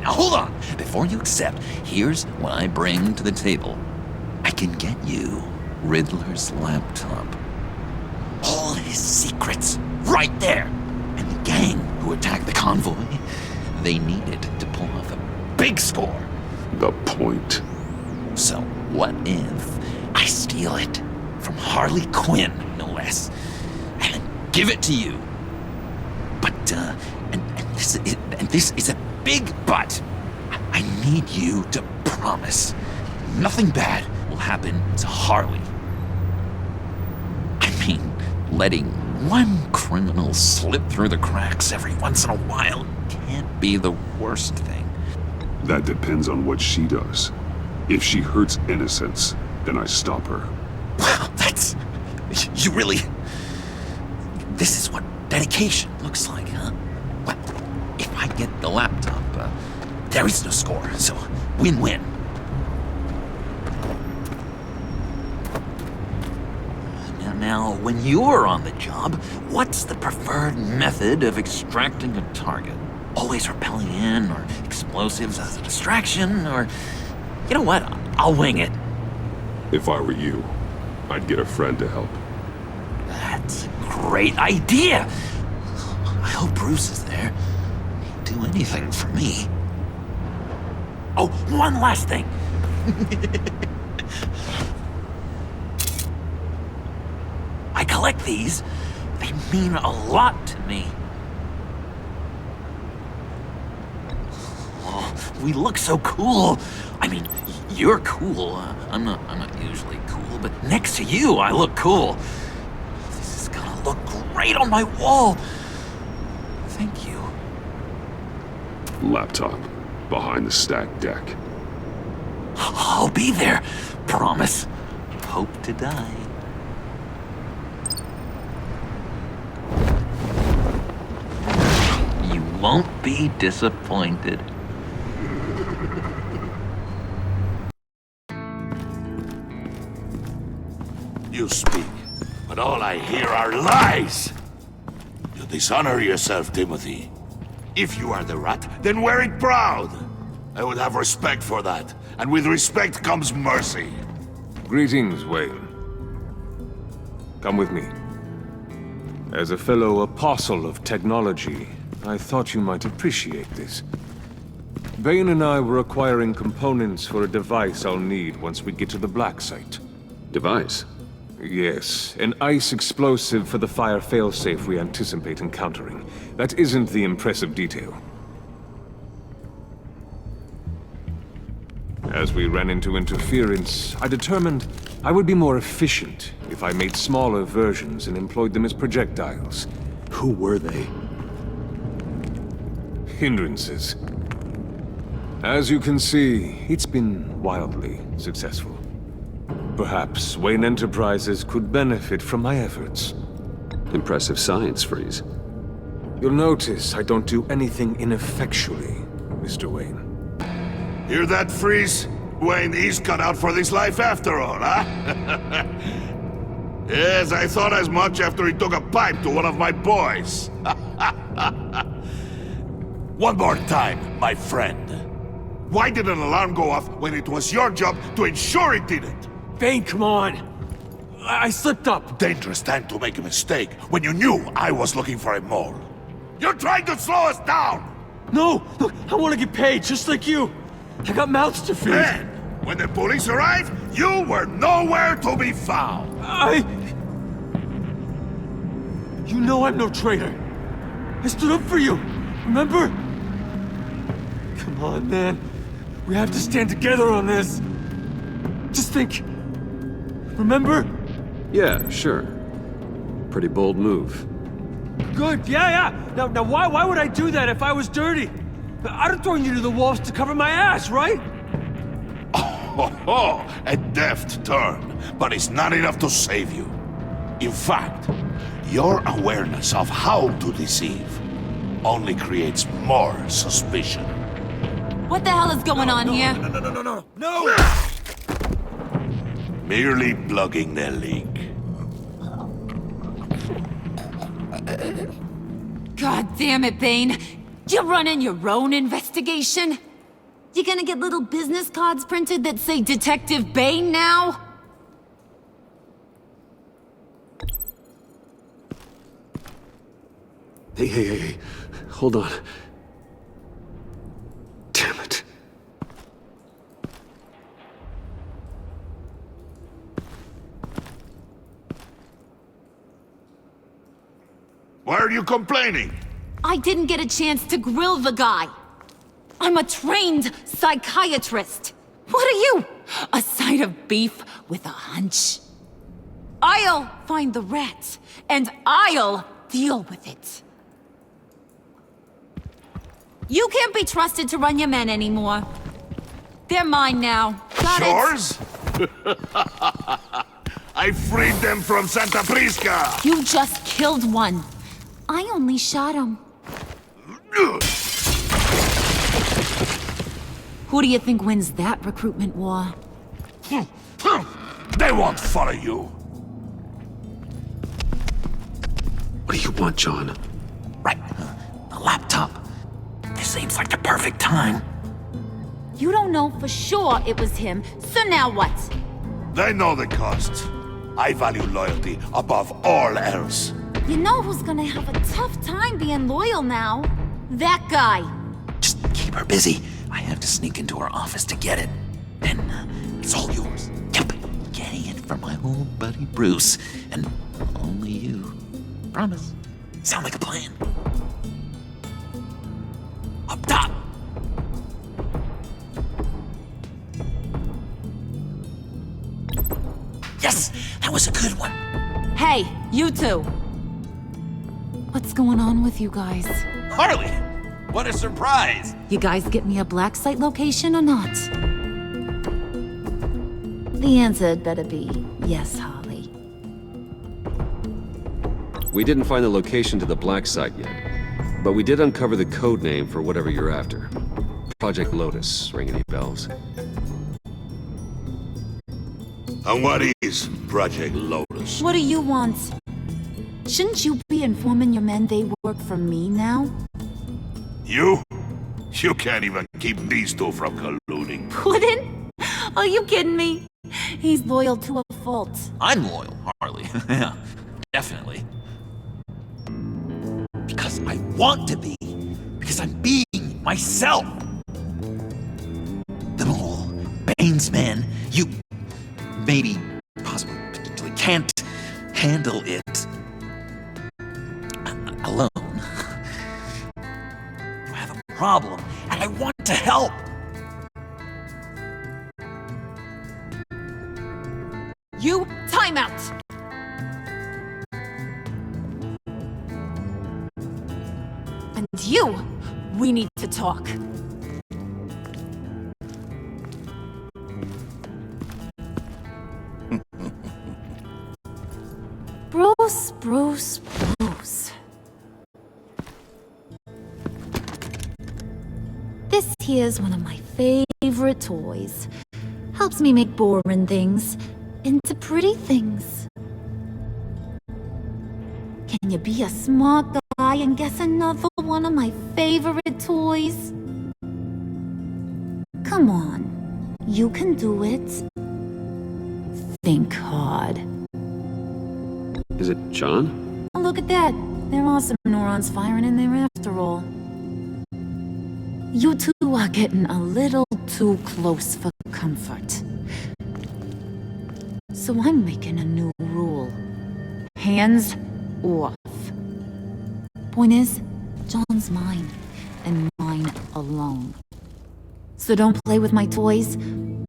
Now hold on. Before you accept, here's what I bring to the table. I can get you Riddler's laptop. All his secrets, right there. And the gang who attacked the convoy, they needed to pull off a big score. The point. So what if I steal it from Harley Quinn, no less, and give it to you? But, this is a big but. I need you to promise nothing bad will happen to Harley. I mean, letting One criminal slip through the cracks every once in a while can't be the worst thing. That depends on what she does. If she hurts innocents, then I stop her. Wow, that's... You really... This is what dedication looks like, huh? Well, if I get the laptop, there is no score, so win-win. Now, when you're on the job, what's the preferred method of extracting a target? Always rappelling in, or explosives as a distraction, or... You know what? I'll wing it. If I were you, I'd get a friend to help. That's a great idea! I hope Bruce is there. He'd do anything for me. Oh, one last thing! I collect these. They mean a lot to me. Oh, we look so cool. I mean, you're cool. I'm not usually cool, but next to you, I look cool. This is gonna look great on my wall. Thank you. Laptop. Behind the stacked deck. I'll be there. Promise. Hope to die. You won't be disappointed. You speak, but all I hear are lies! You dishonor yourself, Timothy. If you are the rat, then wear it proud! I would have respect for that, and with respect comes mercy. Greetings, Wayne. Come with me. As a fellow apostle of technology, I thought you might appreciate this. Bane and I were acquiring components for a device I'll need once we get to the Black Site. Device? Yes, an ice explosive for the fire failsafe we anticipate encountering. That isn't the impressive detail. As we ran into interference, I determined I would be more efficient if I made smaller versions and employed them as projectiles. Who were they? Hindrances. As you can see, it's been wildly successful. Perhaps Wayne Enterprises could benefit from my efforts. Impressive science, Freeze. You'll notice I don't do anything ineffectually, Mr. Wayne. Hear that, Freeze? Wayne is cut out for this life after all, huh? Yes, I thought as much after he took a pipe to one of my boys. One more time, my friend. Why did an alarm go off when it was your job to ensure it didn't? Bane, come on! I slipped up! Dangerous time to make a mistake when you knew I was looking for a mole. You're trying to slow us down! No! Look, I want to get paid, just like you! I got mouths to feed! Then, when the police arrived, you were nowhere to be found! You know I'm no traitor! I stood up for you, remember? Come on, man. We have to stand together on this! Just think... Remember? Yeah, sure. Pretty bold move. Good, yeah. Now why would I do that if I was dirty? I'd have thrown you to the wolves to cover my ass, right? Oh, a deft turn, but it's not enough to save you. In fact, your awareness of how to deceive only creates more suspicion. What the hell is going on here? No! Merely plugging the leak. God damn it, Bane. You're running your own investigation? You gonna get little business cards printed that say Detective Bane now? Hey. Hold on. Damn it. Why are you complaining? I didn't get a chance to grill the guy. I'm a trained psychiatrist. What are you? A side of beef with a hunch? I'll find the rat, and I'll deal with it. You can't be trusted to run your men anymore. They're mine now. Got it? Yours? I freed them from Santa Prisca! You just killed one. I only shot him. Who do you think wins that recruitment war? They won't follow you. What do you want, John? Right. The laptop. This seems like the perfect time. You don't know for sure it was him, so now what? They know the cost. I value loyalty above all else. You know who's gonna have a tough time being loyal now? That guy. Just keep her busy. I have to sneak into her office to get it. Then it's all yours. Yep. Getting it from my old buddy Bruce. And only you. Promise. Sound like a plan. Up top. Yes, that was a good one. Hey, you two. What's going on with you guys? Harley! What a surprise! You guys get me a black site location or not? The answer had better be yes, Harley. We didn't find the location to the black site yet, but we did uncover the code name for whatever you're after. Project Lotus. Ring any bells? And what is Project Lotus? What do you want? Shouldn't you be informing your men they work for me now? You? You can't even keep these two from colluding. Puddin'? Are you kidding me? He's loyal to a fault. I'm loyal, Harley. Yeah, definitely. Because I want to be. Because I'm being myself. The whole Bane's man, you maybe, possibly, potentially can't handle it alone. I have a problem, and I want to help. You, time out! And you, we need to talk. Bruce. This here's one of my favorite toys. Helps me make boring things into pretty things. Can you be a smart guy and guess another one of my favorite toys? Come on, you can do it. Think hard. Is it John? Oh, look at that. There are some neurons firing in there after all. You two are getting a little too close for comfort. So I'm making a new rule. Hands off. Point is, John's mine, and mine alone. So don't play with my toys,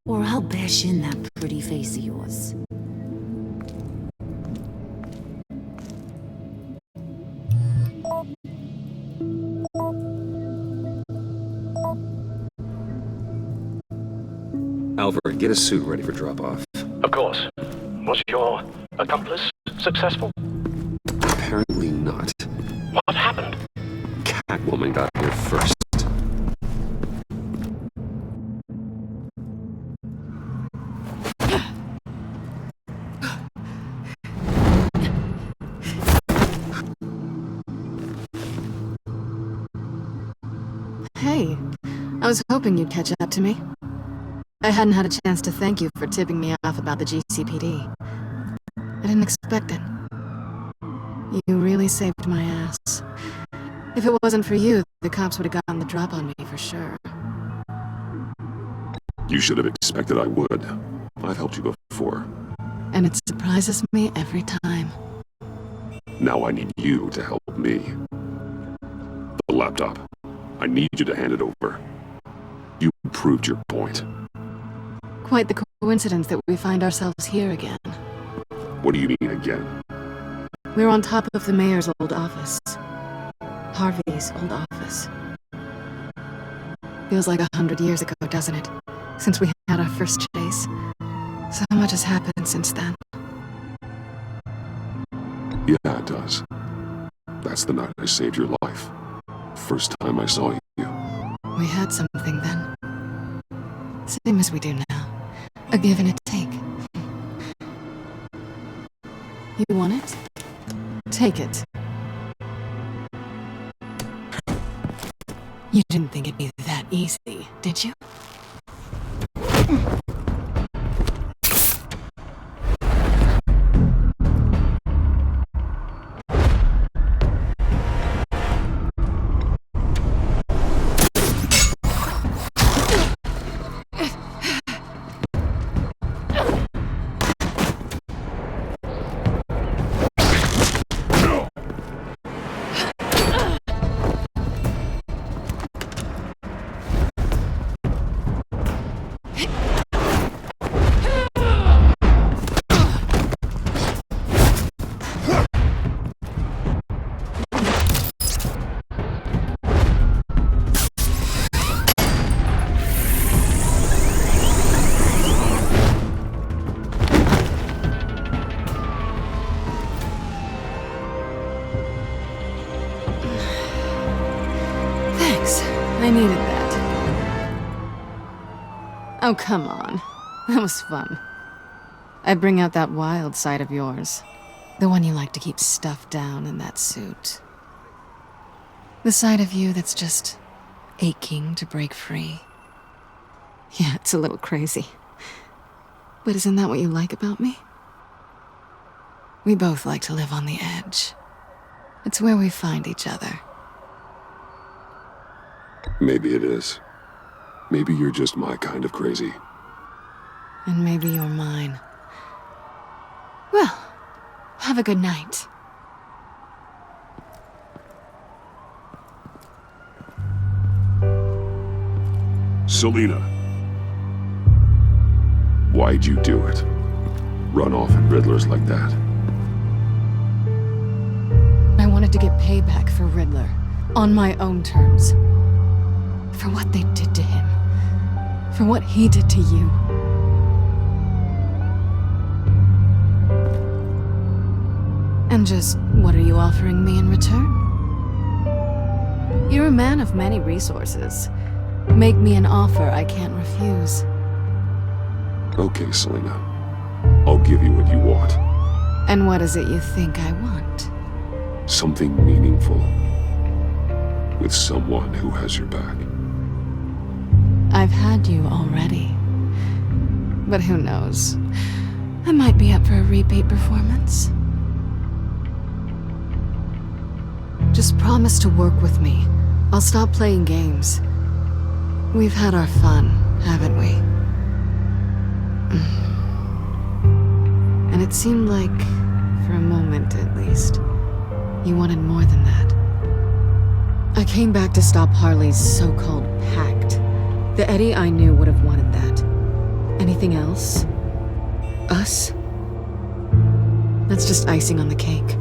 or I'll bash in that pretty face of yours. Alfred, get a suit ready for drop-off. Of course. Was your accomplice successful? Apparently not. What happened? Catwoman got here first. Hey, I was hoping you'd catch up to me. I hadn't had a chance to thank you for tipping me off about the GCPD. I didn't expect it. You really saved my ass. If it wasn't for you, the cops would have gotten the drop on me for sure. You should have expected I would. I've helped you before. And it surprises me every time. Now I need you to help me. The laptop. I need you to hand it over. You proved your point. Quite the coincidence that we find ourselves here again. What do you mean again? We're on top of the mayor's old office. Harvey's old office. Feels like 100 years ago, doesn't it? Since we had our first chase. So much has happened since then. Yeah, it does. That's the night I saved your life. First time I saw you. We had something then. Same as we do now. A give and a take. You want it? Take it. You didn't think it'd be that easy, did you? I needed that. Oh, come on. That was fun. I bring out that wild side of yours. The one you like to keep stuffed down in that suit. The side of you that's just aching to break free. Yeah, it's a little crazy. But isn't that what you like about me? We both like to live on the edge. It's where we find each other. Maybe it is. Maybe you're just my kind of crazy. And maybe you're mine. Well, have a good night. Selina. Why'd you do it? Run off at Riddlers like that? I wanted to get payback for Riddler. On my own terms. For what they did to him. For what he did to you. And just, what are you offering me in return? You're a man of many resources. Make me an offer I can't refuse. Okay, Selina. I'll give you what you want. And what is it you think I want? Something meaningful. With someone who has your back. I've had you already. But who knows? I might be up for a repeat performance. Just promise to work with me. I'll stop playing games. We've had our fun, haven't we? And it seemed like, for a moment at least, you wanted more than that. I came back to stop Harley's so-called pact. The Eddie I knew would have wanted that. Anything else? Us? That's just icing on the cake.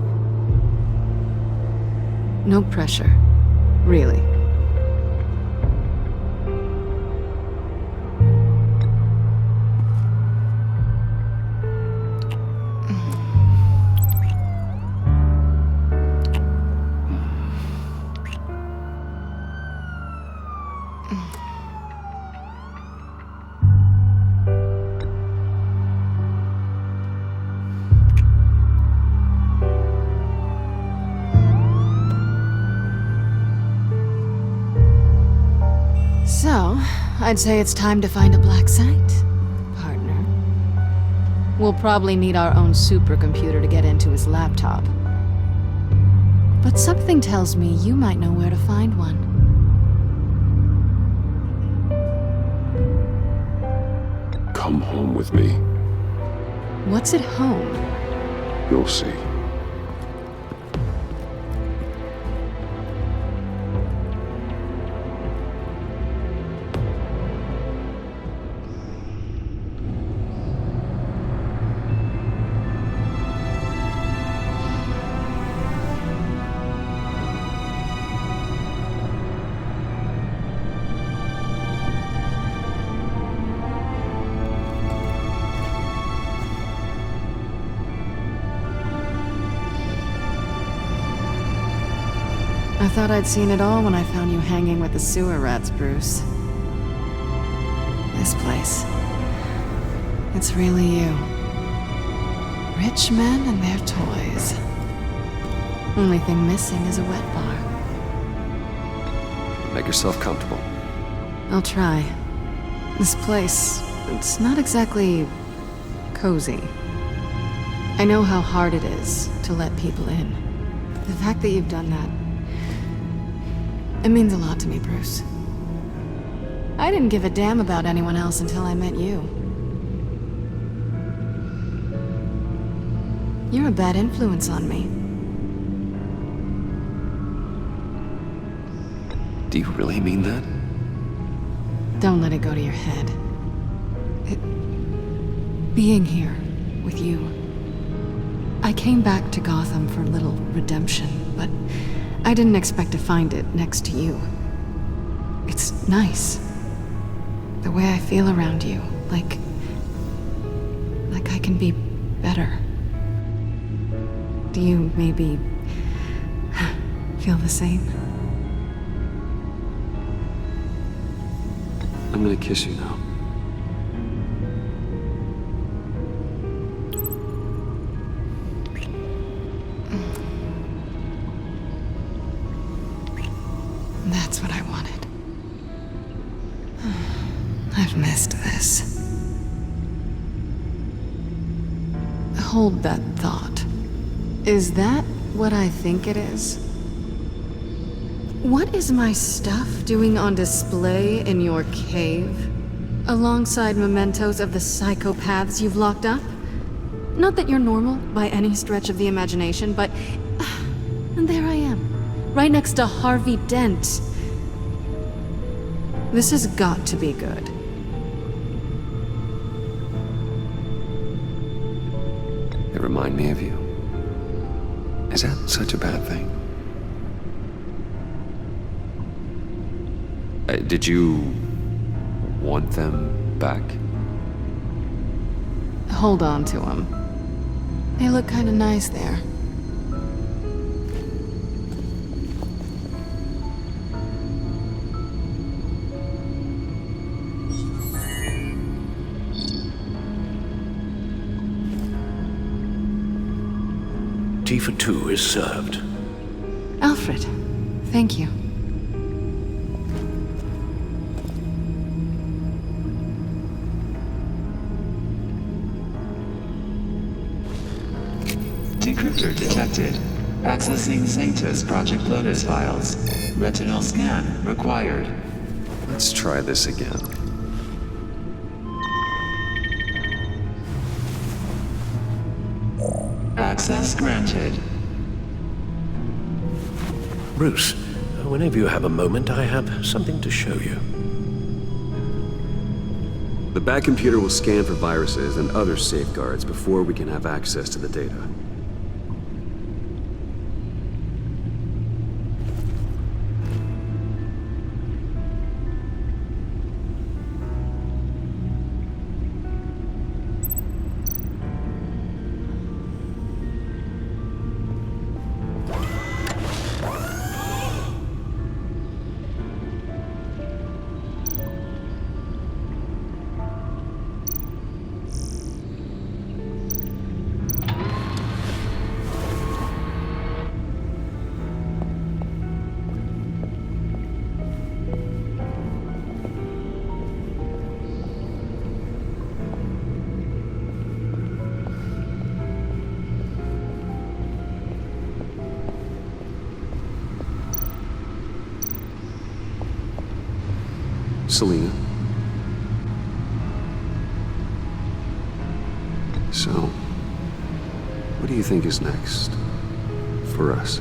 No pressure. Really. So, I'd say it's time to find a black site, partner. We'll probably need our own supercomputer to get into his laptop. But something tells me you might know where to find one. Come home with me. What's at home? You'll see. thought I'd seen it all when I found you hanging with the sewer rats, Bruce. This place. It's really you. Rich men and their toys. Only thing missing is a wet bar. Make yourself comfortable. I'll try. This place, it's not exactly cozy. I know how hard it is to let people in. The fact that you've done that, it means a lot to me, Bruce. I didn't give a damn about anyone else until I met you. You're a bad influence on me. Do you really mean that? Don't let it go to your head. Being here with you. I came back to Gotham for a little redemption, but I didn't expect to find it next to you. It's nice. The way I feel around you, like I can be better. Do you maybe feel the same? I'm gonna kiss you now. That's what I wanted. I've missed this. Hold that thought. Is that what I think it is? What is my stuff doing on display in your cave? Alongside mementos of the psychopaths you've locked up? Not that you're normal by any stretch of the imagination, but... and there I am, right next to Harvey Dent. This has got to be good. They remind me of you. Is that such a bad thing? Did you want them back? Hold on to them. They look kind of nice there. Tea for two is served. Alfred, thank you. Decryptor detected. Accessing Zeta's Project Lotus files. Retinal scan required. Let's try this again. Access granted. Bruce, whenever you have a moment, I have something to show you. The back computer will scan for viruses and other safeguards before we can have access to the data. Selina. So, what do you think is next for us?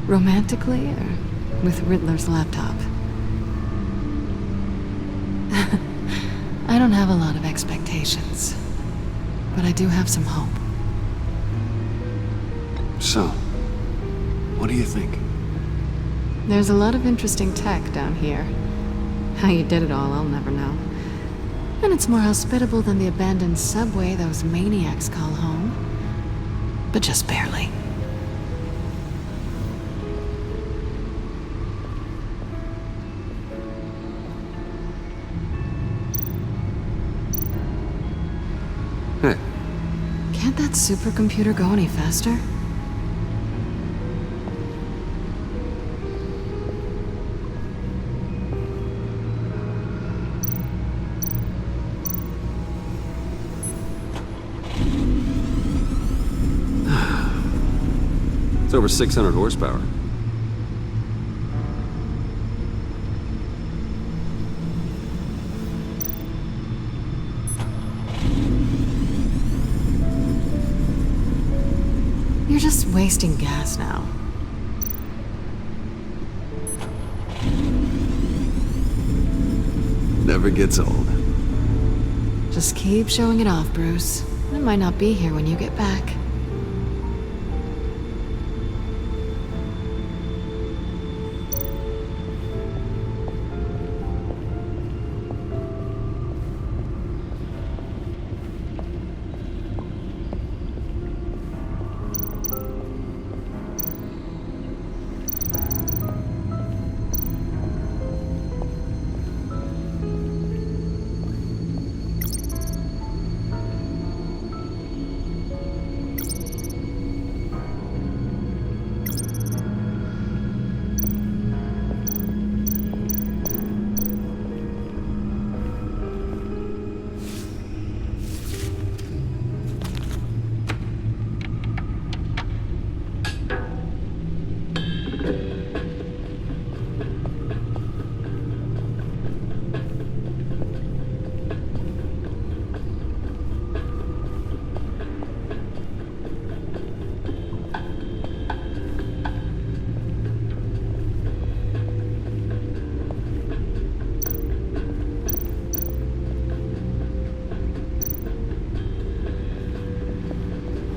Romantically, or with Riddler's laptop? I don't have a lot of expectations, but I do have some hope. So, what do you think? There's a lot of interesting tech down here. How you did it all, I'll never know. And it's more hospitable than the abandoned subway those maniacs call home. But just barely. that supercomputer go any faster? It's over 600 horsepower. You're just wasting gas now. Never gets old. Just keep showing it off, Bruce. I might not be here when you get back.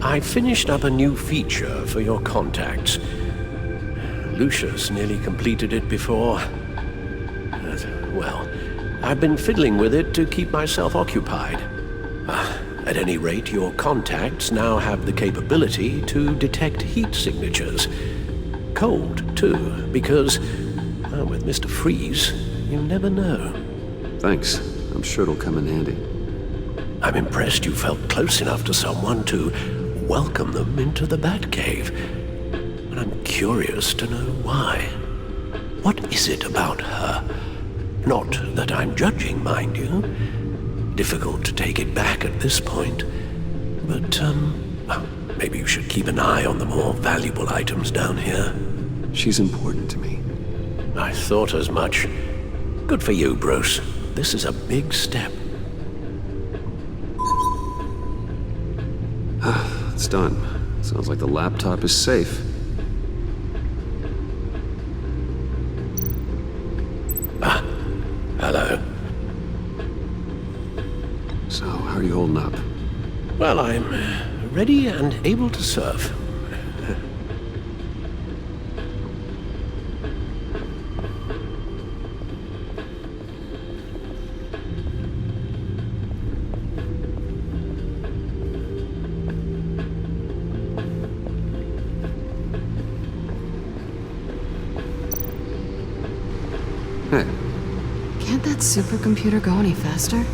I finished up a new feature for your contacts. Lucius nearly completed it before. Well, I've been fiddling with it to keep myself occupied. At any rate, your contacts now have the capability to detect heat signatures. Cold, too, because, well, with Mr. Freeze, you never know. Thanks. I'm sure it'll come in handy. I'm impressed you felt close enough to someone to welcome them into the Batcave. And I'm curious to know why. What is it about her? Not that I'm judging, mind you. Difficult to take it back at this point. But, well, maybe you should keep an eye on the more valuable items down here. She's important to me. I thought as much. Good for you, Bruce. This is a big step. It's done. Sounds like the laptop is safe. Hello. So, how are you holding up? Well, I'm ready and able to serve. Hey. Can't that supercomputer go any faster?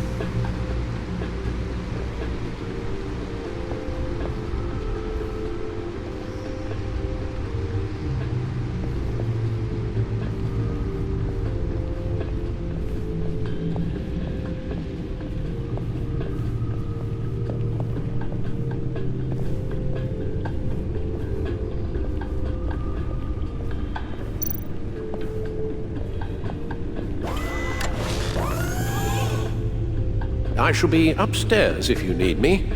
I shall be upstairs if you need me.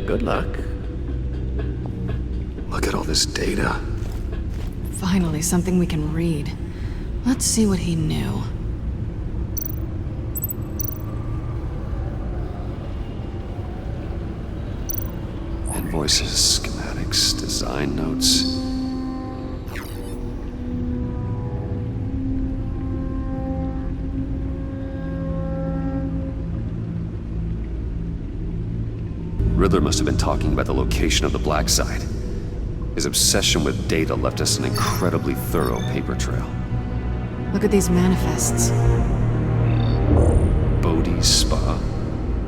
Good luck. Look at all this data. Finally, something we can read. Let's see what he knew. Invoices, schematics, design notes. Riddler must have been talking about the location of the black site. His obsession with data left us an incredibly thorough paper trail. Look at these manifests. Bodhi's spa.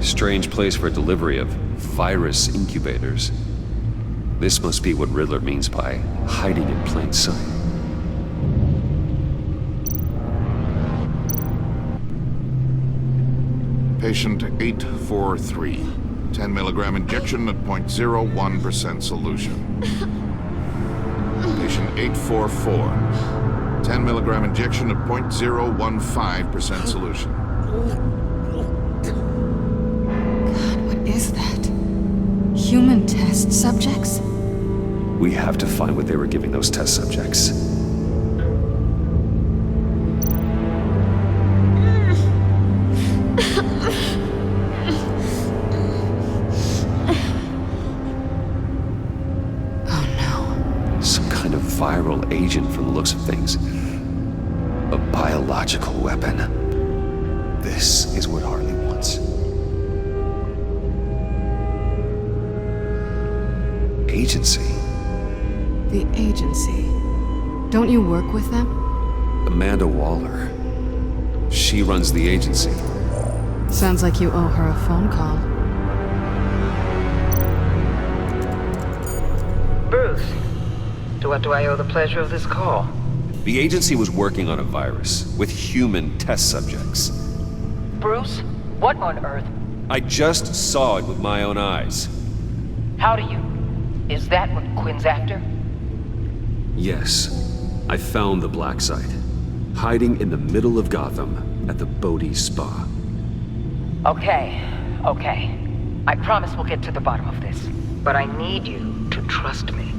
Strange place for a delivery of virus incubators. This must be what Riddler means by hiding in plain sight. Patient 843. 10 milligram injection at 0.01% solution. Patient 844. 10 milligram injection at 0.015% solution. God, what is that? Human test subjects? We have to find what they were giving those test subjects. Viral agent from the looks of things. A biological weapon. This is what Harley wants. Agency. The agency. Don't you work with them? Amanda Waller. She runs the agency. Sounds like you owe her a phone call. Bruce. To what do I owe the pleasure of this call? The agency was working on a virus with human test subjects. Bruce? What on earth? I just saw it with my own eyes. How do you? Is that what Quinn's after? Yes. I found the black site. Hiding in the middle of Gotham at the Bodhi Spa. Okay. I promise we'll get to the bottom of this. But I need you to trust me.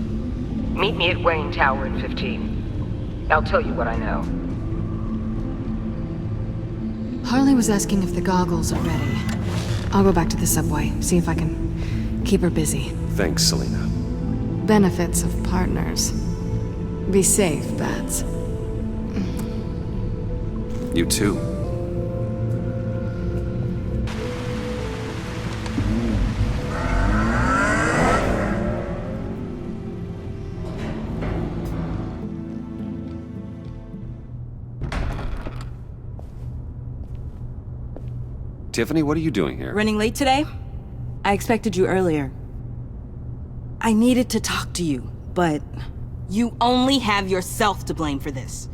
Meet me at Wayne Tower in 15. I'll tell you what I know. Harley was asking if the goggles are ready. I'll go back to the subway, see if I can keep her busy. Thanks, Selina. Benefits of partners. Be safe, Bats. You too. Tiffany, what are you doing here? Running late today? I expected you earlier. I needed to talk to you, but you only have yourself to blame for this.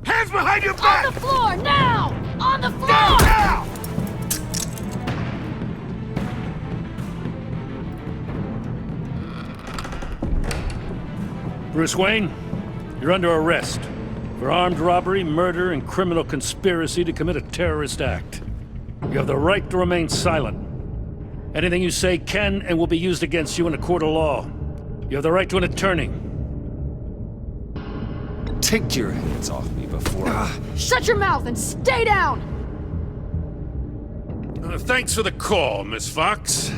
Hands behind your back! On the floor, now! On the floor! Now! Bruce Wayne, you're under arrest for armed robbery, murder, and criminal conspiracy to commit a terrorist act. You have the right to remain silent. Anything you say can and will be used against you in a court of law. You have the right to an attorney. Take your hands off me before Shut your mouth and stay down! Thanks for the call, Miss Fox.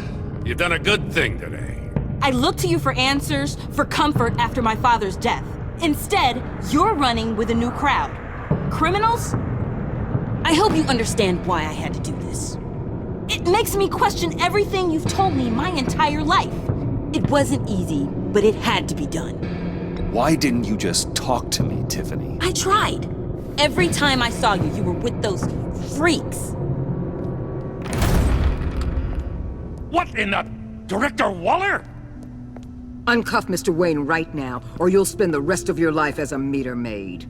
You've done a good thing today. I looked to you for answers, for comfort after my father's death. Instead, you're running with a new crowd. Criminals? I hope you understand why I had to do this. It makes me question everything you've told me my entire life. It wasn't easy, but it had to be done. Why didn't you just talk to me, Tiffany? I tried. Every time I saw you, you were with those freaks. What in the... Director Waller? Uncuff Mr. Wayne right now, or you'll spend the rest of your life as a meter maid.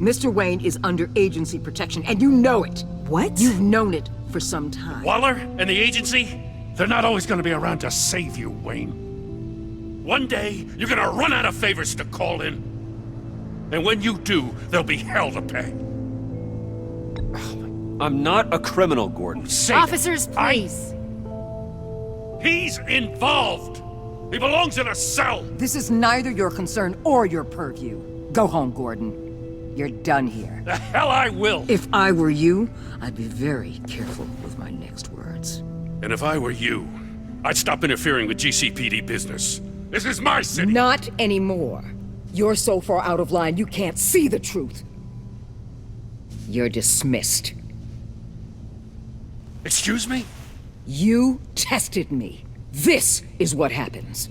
Mr. Wayne is under agency protection, and you know it. What? You've known it for some time. Waller and the agency? They're not always gonna be around to save you, Wayne. One day, you're gonna run out of favors to call in. And when you do, there'll be hell to pay. I'm not a criminal, Gordon. Officers, please. He's involved. He belongs in a cell. This is neither your concern or your purview. Go home, Gordon. You're done here. The hell I will. If I were you, I'd be very careful with my next words. And if I were you, I'd stop interfering with GCPD business. This is my city. Not anymore. You're so far out of line, you can't see the truth. You're dismissed. Excuse me? You tested me. This is what happens.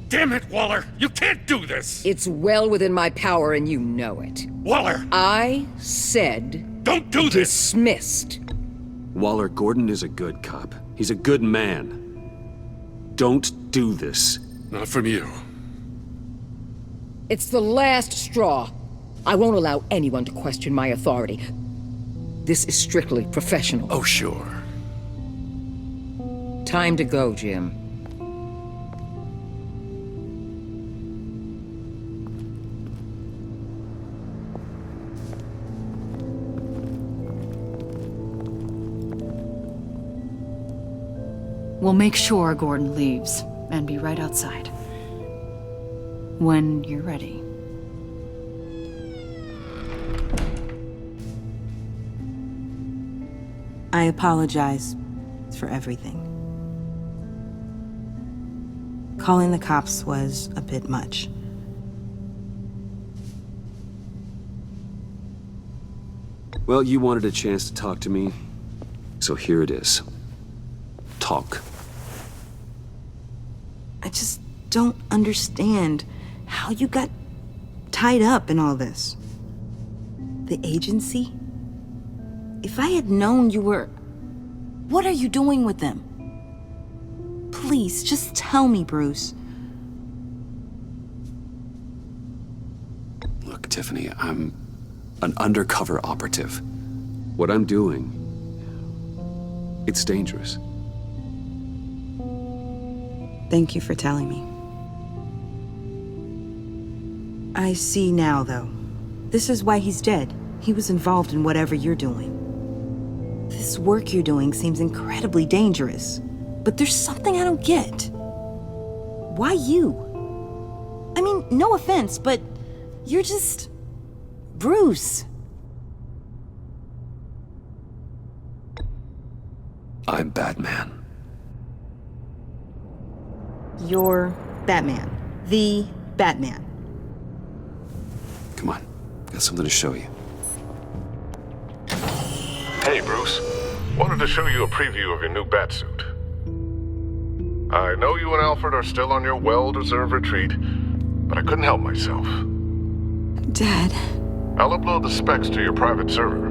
Damn it, Waller! You can't do this! It's well within my power and you know it. Waller! I said... Don't do this! Dismissed. Waller, Gordon is a good cop. He's a good man. Don't do this. Not from you. It's the last straw. I won't allow anyone to question my authority. This is strictly professional. Oh, sure. Time to go, Jim. We'll make sure Gordon leaves, and be right outside. When you're ready. I apologize for everything. Calling the cops was a bit much. Well, you wanted a chance to talk to me, so here it is. Talk. I just don't understand how you got tied up in all this. The agency? If I had known you were... What are you doing with them? Please, just tell me, Bruce. Look, Tiffany, I'm an undercover operative. What I'm doing, it's dangerous. Thank you for telling me. I see now, though. This is why he's dead. He was involved in whatever you're doing. This work you're doing seems incredibly dangerous. But there's something I don't get. Why you? I mean, no offense, but you're just... Bruce. I'm Batman. You're Batman. The Batman. Come on, got something to show you. Hey, Bruce. Wanted to show you a preview of your new Batsuit. I know you and Alfred are still on your well-deserved retreat, but I couldn't help myself. Dad. I'll upload the specs to your private server.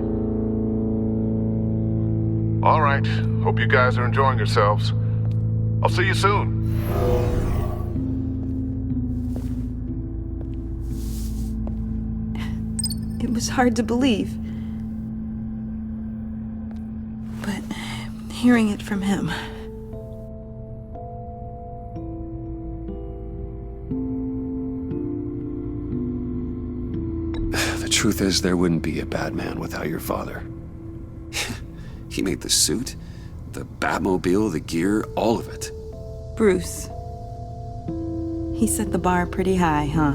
All right. Hope you guys are enjoying yourselves. I'll see you soon. It was hard to believe. But hearing it from him... The truth is, there wouldn't be a Batman without your father. He made the suit, the Batmobile, the gear, all of it. Bruce. He set the bar pretty high, huh?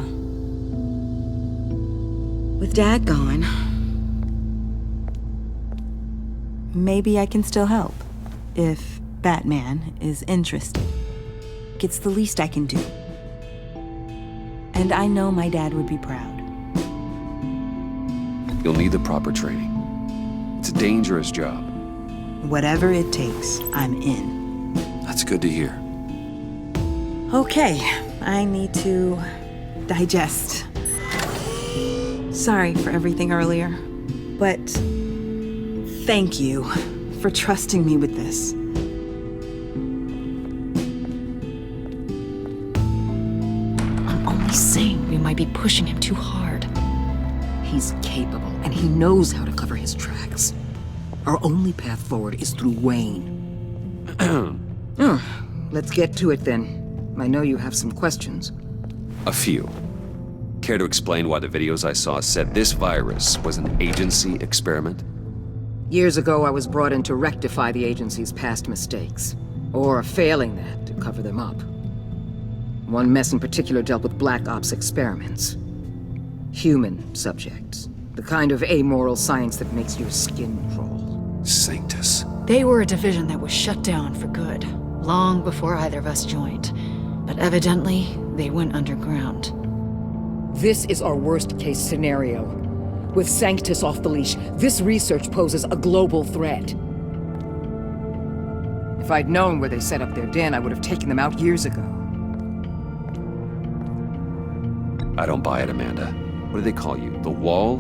With Dad gone, maybe I can still help. If Batman is interested. It's the least I can do. And I know my dad would be proud. You'll need the proper training. It's a dangerous job. Whatever it takes, I'm in. That's good to hear. Okay, I need to digest. Sorry for everything earlier, but thank you for trusting me with this. I'm only saying we might be pushing him too hard. He's capable, and he knows how to cover his tracks. Our only path forward is through Wayne. Let's get to it then. I know you have some questions. A few. Care to explain why the videos I saw said this virus was an agency experiment? Years ago, I was brought in to rectify the agency's past mistakes. Or, failing that, to cover them up. One mess in particular dealt with Black Ops experiments. Human subjects. The kind of amoral science that makes your skin crawl. Sanctus. They were a division that was shut down for good, long before either of us joined. But evidently, they went underground. This is our worst-case scenario. With Sanctus off the leash, this research poses a global threat. If I'd known where they set up their den, I would have taken them out years ago. I don't buy it, Amanda. What do they call you? The Wall?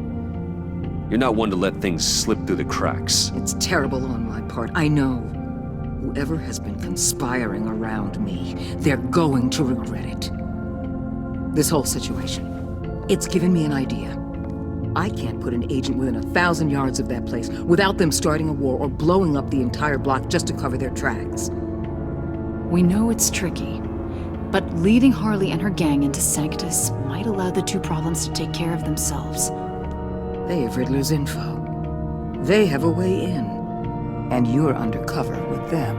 You're not one to let things slip through the cracks. It's terrible on my part, I know. Whoever has been conspiring around me, they're going to regret it. This whole situation, it's given me an idea. I can't put an agent within 1,000 yards of that place without them starting a war or blowing up the entire block just to cover their tracks. We know it's tricky, but leading Harley and her gang into Sanctus might allow the two problems to take care of themselves. They have Riddler's info. They have a way in. And you're undercover with them.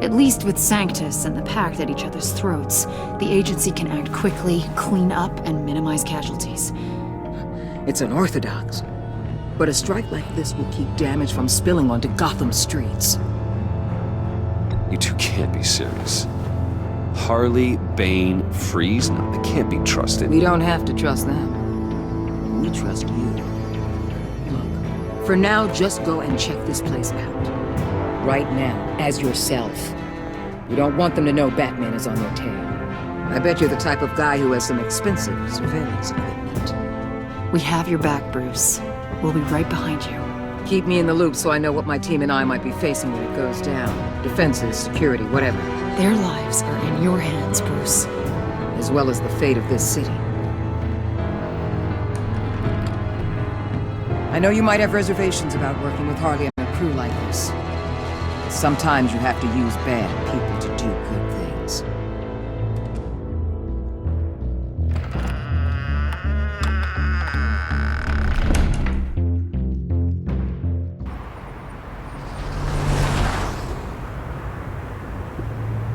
At least with Sanctus and the Pact at each other's throats, the agency can act quickly, clean up, and minimize casualties. It's unorthodox. But a strike like this will keep damage from spilling onto Gotham streets. You two can't be serious. Harley, Bane, Freeze? No, they can't be trusted. We don't have to trust them. We trust you. Look, for now, just go and check this place out. Right now, as yourself. You don't want them to know Batman is on their tail. I bet you're the type of guy who has some expensive surveillance equipment. We have your back, Bruce. We'll be right behind you. Keep me in the loop so I know what my team and I might be facing when it goes down. Defenses, security, whatever. Their lives are in your hands, Bruce. As well as the fate of this city. I know you might have reservations about working with Harley and a crew like this. Sometimes you have to use bad people to do good things.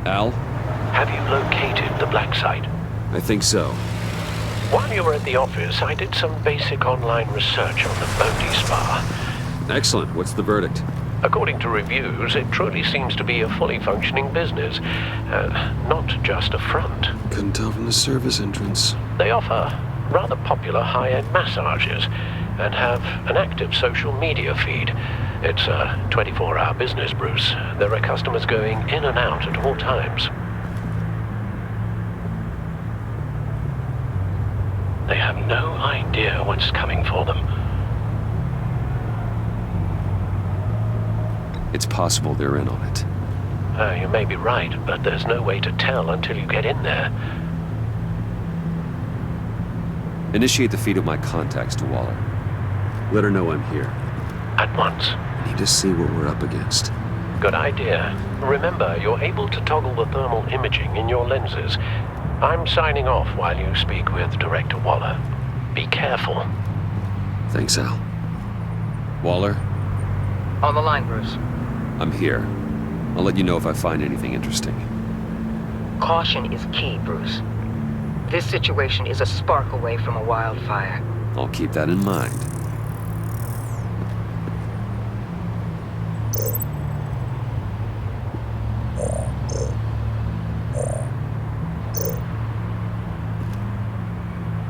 Al? Have you located the black site? I think so. While you were at the office, I did some basic online research on the Bodhi Spa. Excellent. What's the verdict? According to reviews, it truly seems to be a fully functioning business, not just a front. Couldn't tell from the service entrance. They offer rather popular high-end massages and have an active social media feed. It's a 24-hour business, Bruce. There are customers going in and out at all times. They have no idea what's coming for them. It's possible they're in on it. You may be right, but there's no way to tell until you get in there. Initiate the feed of my contacts to Waller. Let her know I'm here. At once. I need to see what we're up against. Good idea. Remember, you're able to toggle the thermal imaging in your lenses. I'm signing off while you speak with Director Waller. Be careful. Thanks, Al. Waller? On the line, Bruce. I'm here. I'll let you know if I find anything interesting. Caution is key, Bruce. This situation is a spark away from a wildfire. I'll keep that in mind.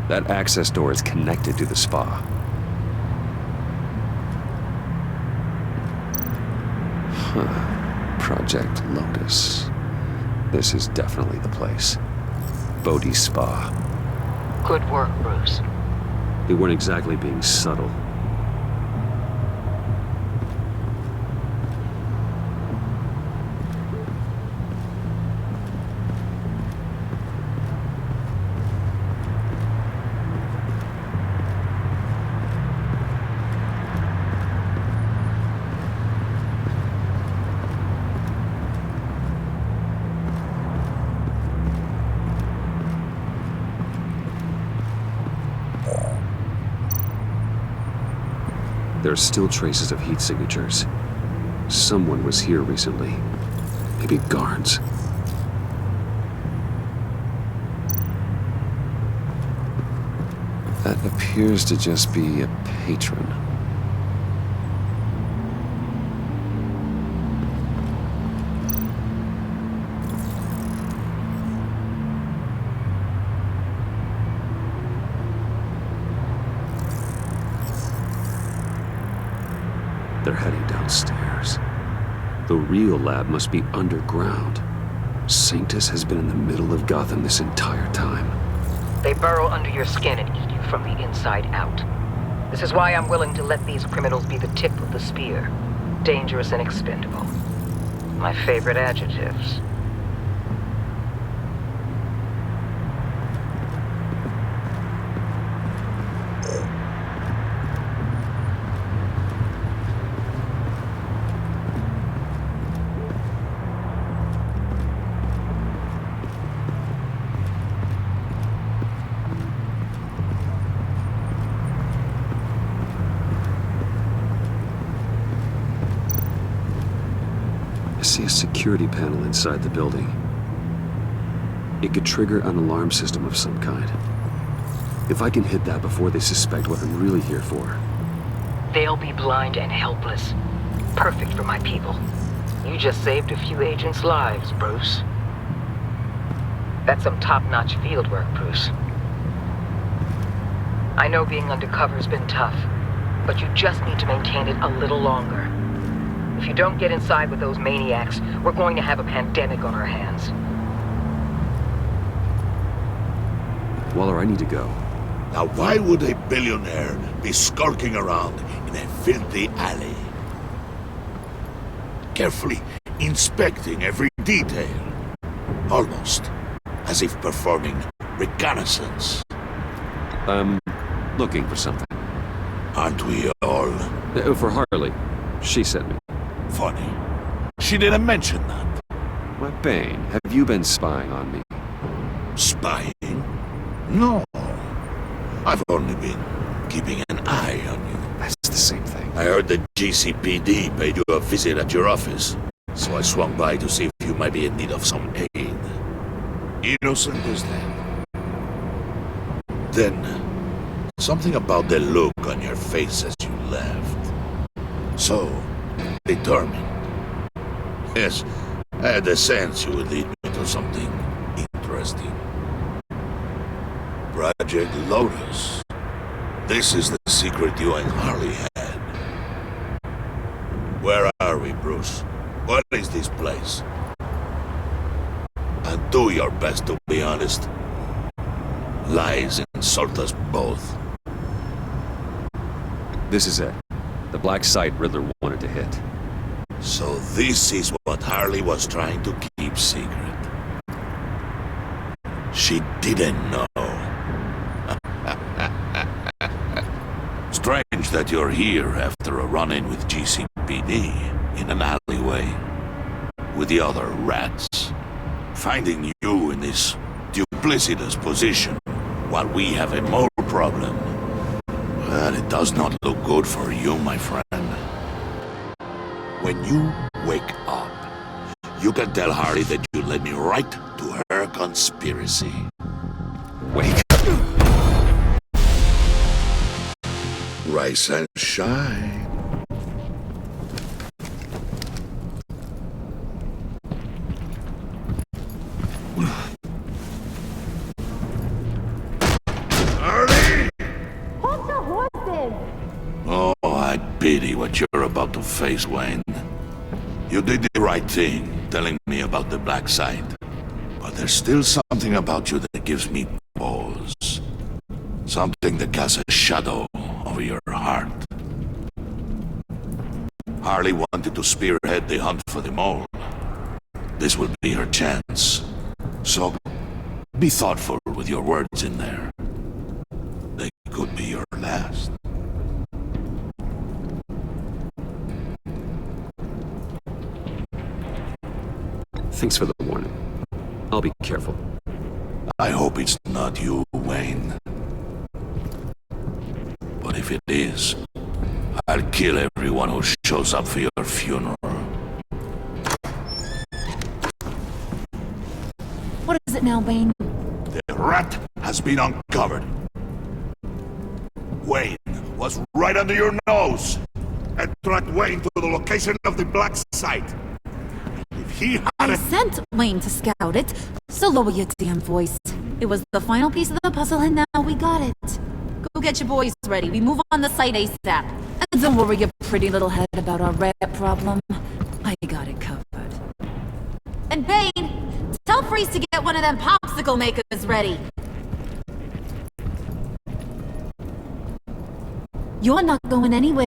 That access door is connected to the spa. Project Lotus. This is definitely the place. Bodhi Spa. Good work, Bruce. They weren't exactly being subtle. There are still traces of heat signatures. Someone was here recently. Maybe guards. That appears to just be a patron. They're heading downstairs. The real lab must be underground. Sanctus has been in the middle of Gotham this entire time. They burrow under your skin and eat you from the inside out. This is why I'm willing to let these criminals be the tip of the spear. Dangerous and expendable. My favorite adjectives. I see a security panel inside the building. It could trigger an alarm system of some kind. If I can hit that before they suspect what I'm really here for. They'll be blind and helpless. Perfect for my people. You just saved a few agents' lives, Bruce. That's some top-notch field work, Bruce. I know being undercover's been tough, but you just need to maintain it a little longer. If you don't get inside with those maniacs, we're going to have a pandemic on our hands. Waller, I need to go. Now why would a billionaire be skulking around in a filthy alley? Carefully inspecting every detail. Almost as if performing reconnaissance. I'm looking for something. Aren't we all? For Harley. She sent me. Funny. She didn't mention that. Why, Bane, have you been spying on me? Spying? No. I've only been keeping an eye on you. That's the same thing. I heard the GCPD paid you a visit at your office, so I swung by to see if you might be in need of some aid. Innocent as that. Then, something about the look on your face as you left. So determined. Yes, I had the sense you would lead me to something interesting. Project Lotus. This is the secret you and Harley had. Where are we, Bruce? What is this place? And do your best to be honest. Lies insult us both. This is it. The black site Riddler wanted to hit. So this is what Harley was trying to keep secret. She didn't know. Strange that you're here after a run-in with GCPD in an alleyway with the other rats. Finding you in this duplicitous position while we have a more problem. Well, it does not look good for you, my friend. When you wake up, you can tell Harley that you led me right to her conspiracy. Wake Rise and shine. Harley! Hold the horses! Oh, I pity what you're about to face, Wayne. You did the right thing, telling me about the black site. But there's still something about you that gives me pause. Something that casts a shadow over your heart. Harley wanted to spearhead the hunt for the mole. This would be her chance. So, be thoughtful with your words in there. They could be your last. Thanks for the warning. I'll be careful. I hope it's not you, Wayne. But if it is, I'll kill everyone who shows up for your funeral. What is it now, Bane? The rat has been uncovered. Wayne was right under your nose. And tracked Wayne to the location of the black site. If he had I sent Wayne to scout it, so lower your damn voice. It was the final piece of the puzzle and now we got it. Go get your boys ready. We move on the site ASAP. And don't worry your pretty little head about our rat problem. I got it covered. And Bane, tell Freeze to get one of them popsicle makers ready. You're not going anywhere.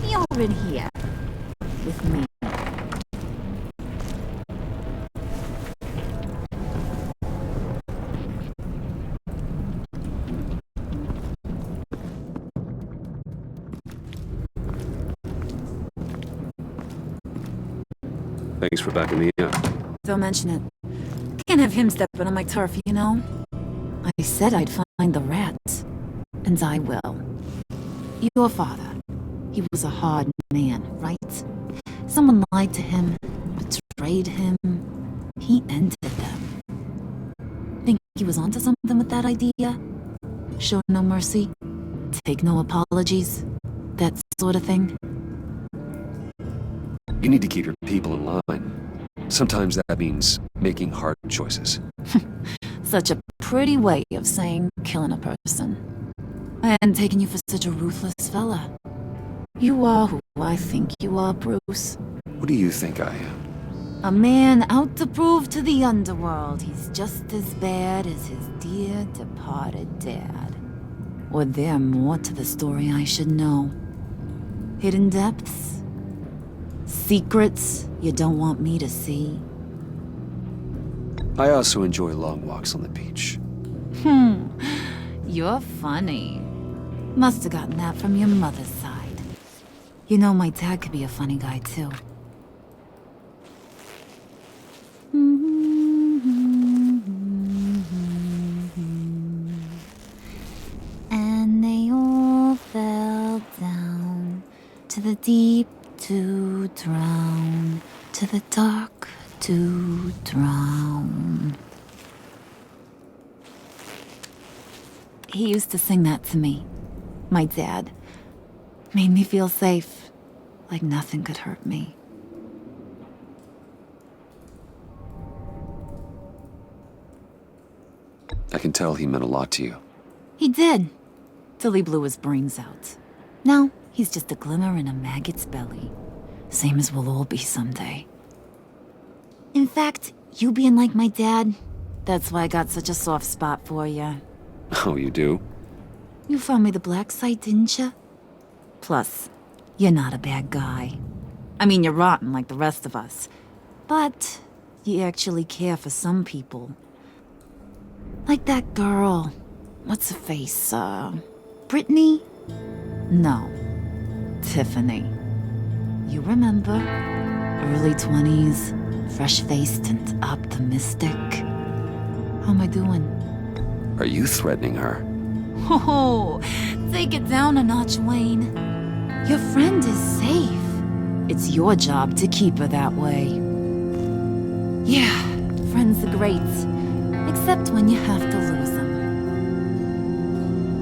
You're in here. With me. Thanks for backing me up. Don't mention it. Can't have him stepping on my turf, you know? I said I'd find the rats. And I will. Your father. He was a hard man, right? Someone lied to him, betrayed him. He ended them. Think he was onto something with that idea? Show no mercy? Take no apologies? That sort of thing? You need to keep your people in line. Sometimes that means making hard choices. Such a pretty way of saying killing a person. And taking you for such a ruthless fella. You are who I think you are, Bruce. What do you think I am? A man out to prove to the underworld he's just as bad as his dear departed dad. Or there more to the story I should know. Hidden depths? Secrets you don't want me to see? I also enjoy long walks on the beach. You're funny. Must have gotten that from your mother's side. You know, my dad could be a funny guy, too. And they all fell down to the deep to drown, to the dark to drown. He used to sing that to me. My dad. Made me feel safe, like nothing could hurt me. I can tell he meant a lot to you. He did, till he blew his brains out. Now, he's just a glimmer in a maggot's belly. Same as we'll all be someday. In fact, you being like my dad, that's why I got such a soft spot for you. Oh, you do? You found me the black site, didn't you? Plus, you're not a bad guy. I mean, you're rotten like the rest of us. But you actually care for some people. Like that girl. What's her face? Brittany? No. Tiffany. You remember? Early 20s, fresh-faced and optimistic. How am I doing? Are you threatening her? Oh, take it down a notch, Wayne. Your friend is safe. It's your job to keep her that way. Yeah, friends are great. Except when you have to lose them.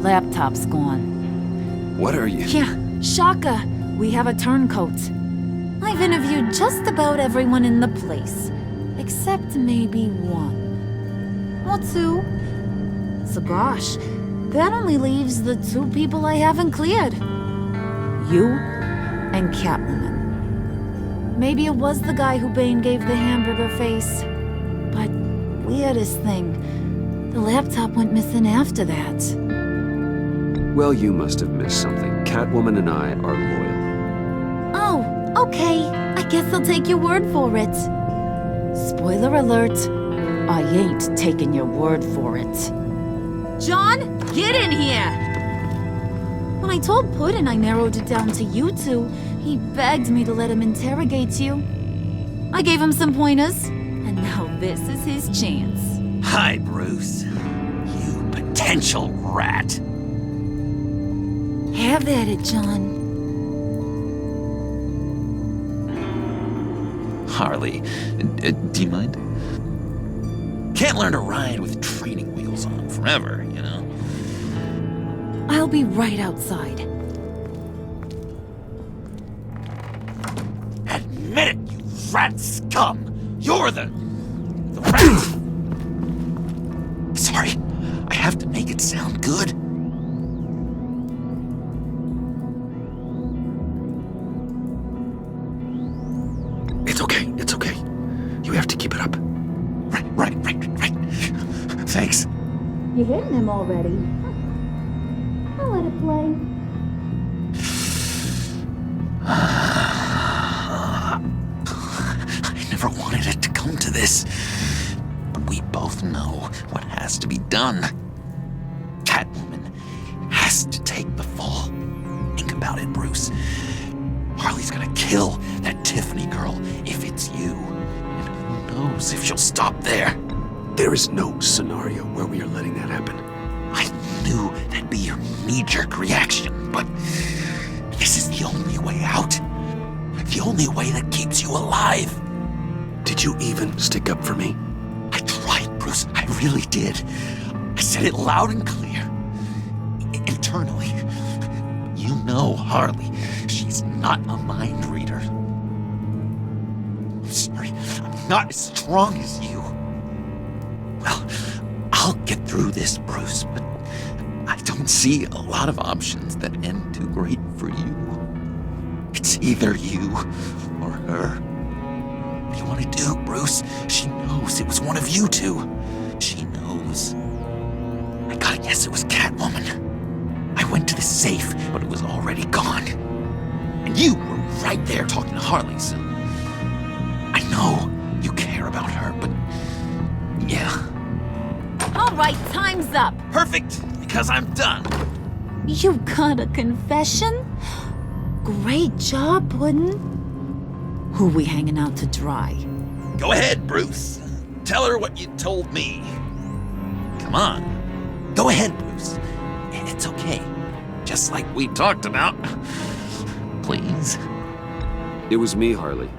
Laptop's gone. What are you? Yeah, shocker. We have a turncoat. I've interviewed just about everyone in the place. Except maybe one. Or two. So gosh, that only leaves the two people I haven't cleared. You and Catwoman. Maybe it was the guy who Bane gave the hamburger face. But weirdest thing, the laptop went missing after that. Well, you must have missed something. Catwoman and I are loyal. Oh, okay. I guess I'll take your word for it. Spoiler alert, I ain't taking your word for it. John, get in here! When I told Puddin' I narrowed it down to you two, he begged me to let him interrogate you. I gave him some pointers, and now this is his chance. Hi, Bruce. You potential rat. Have at it, John. Harley, do you mind? Can't learn to ride with training wheels on forever, you know? I'll be right outside. Admit it, you rat scum! You're the rat! Sorry, I have to make it sound good. It's okay, it's okay. You have to keep it up. Right. Thanks. You hitting him already? I'll let it play. I never wanted it to come to this. But we both know what has to be done. Catwoman has to take the fall. Think about it, Bruce. Harley's gonna kill that Tiffany girl if it's you. And who knows if she'll stop there. There is no scenario where we are letting that happen. I knew that'd be your knee-jerk reaction, but this is the only way out. The only way that keeps you alive. Did you even stick up for me? I tried, Bruce. I really did. I said it loud and clear. Internally. You know Harley. She's not a mind reader. I'm sorry. I'm not as strong as you. Well, I'll get through this, Bruce, but I don't see a lot of options that end too great for you. It's either you or her. What do you want to do, Bruce? She knows it was one of you two. She knows. I gotta guess it was Catwoman. I went to the safe, but it was already gone. And you were right there talking to Harley, so I know you care about her, but yeah. All right, time's up. Perfect, because I'm done. You got a confession? Great job, Puddin'. Who we hanging out to dry? Go ahead, Bruce. Tell her what you told me. Come on. Go ahead, Bruce. It's okay. Just like we talked about. Please. It was me, Harley.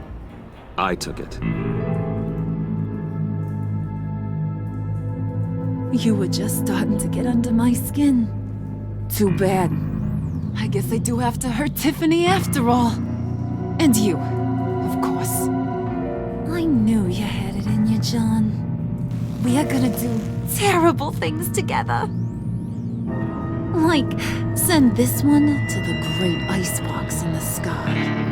I took it. You were just starting to get under my skin. Too bad. I guess I do have to hurt Tiffany after all. And you, of course. I knew you had it in you, John. We are gonna do terrible things together. Like, send this one to the great icebox in the sky.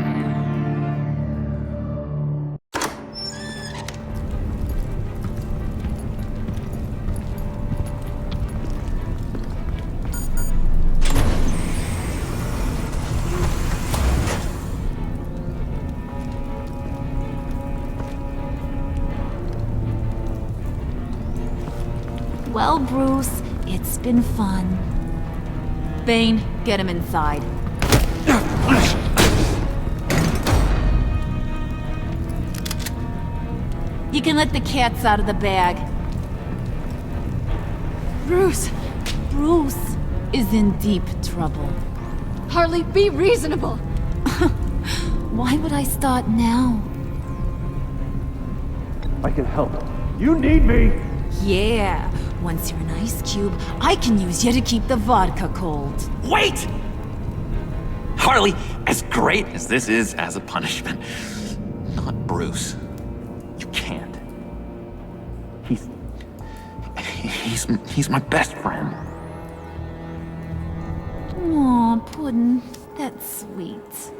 Well, Bruce, it's been fun. Bane, get him inside. You can let the cats out of the bag. Bruce! Bruce is in deep trouble. Harley, be reasonable! Why would I start now? I can help. You need me! Yeah, once you're an ice cube, I can use you to keep the vodka cold. Wait! Harley, as great as this is as a punishment, not Bruce. You can't. He's my best friend. Aw, Puddin', that's sweet.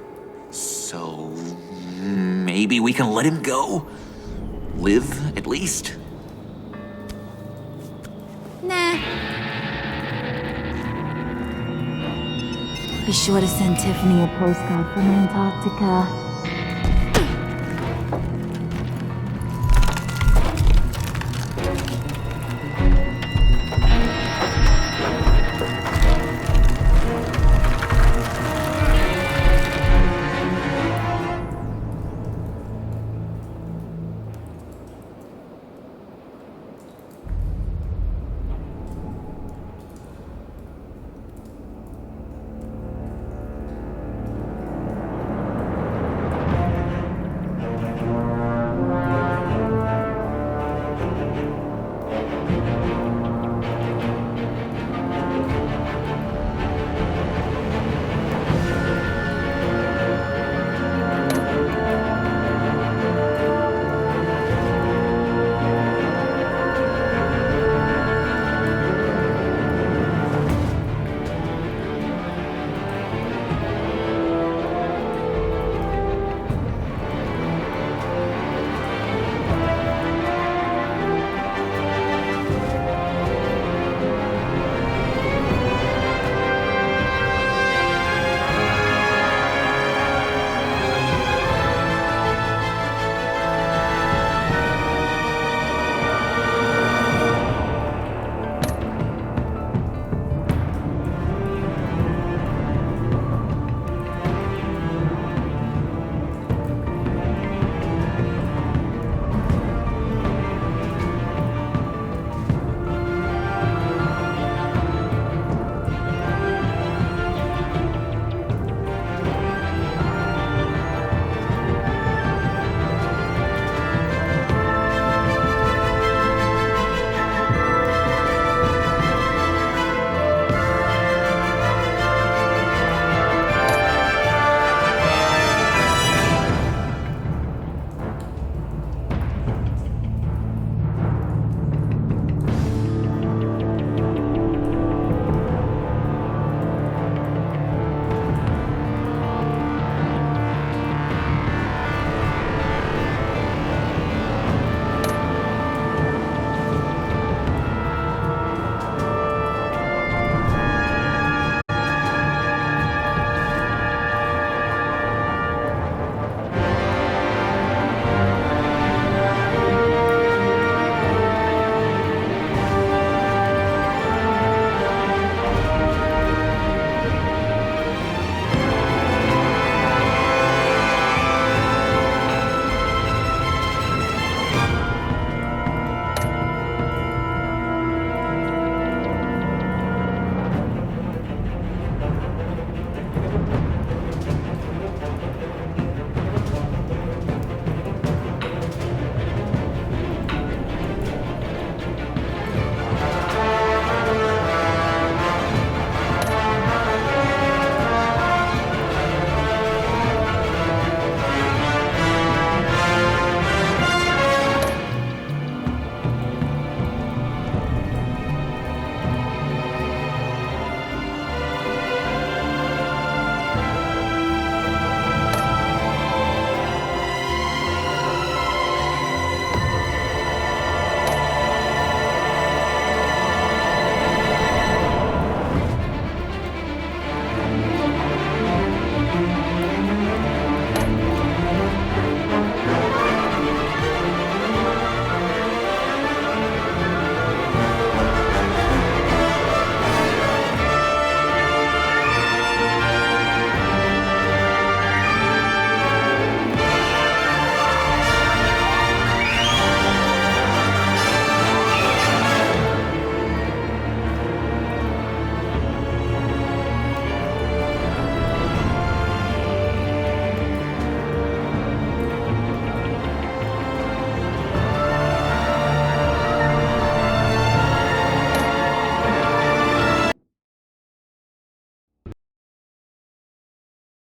So maybe we can let him go? Live, at least? Nah. Be sure to send Tiffany a postcard from Antarctica.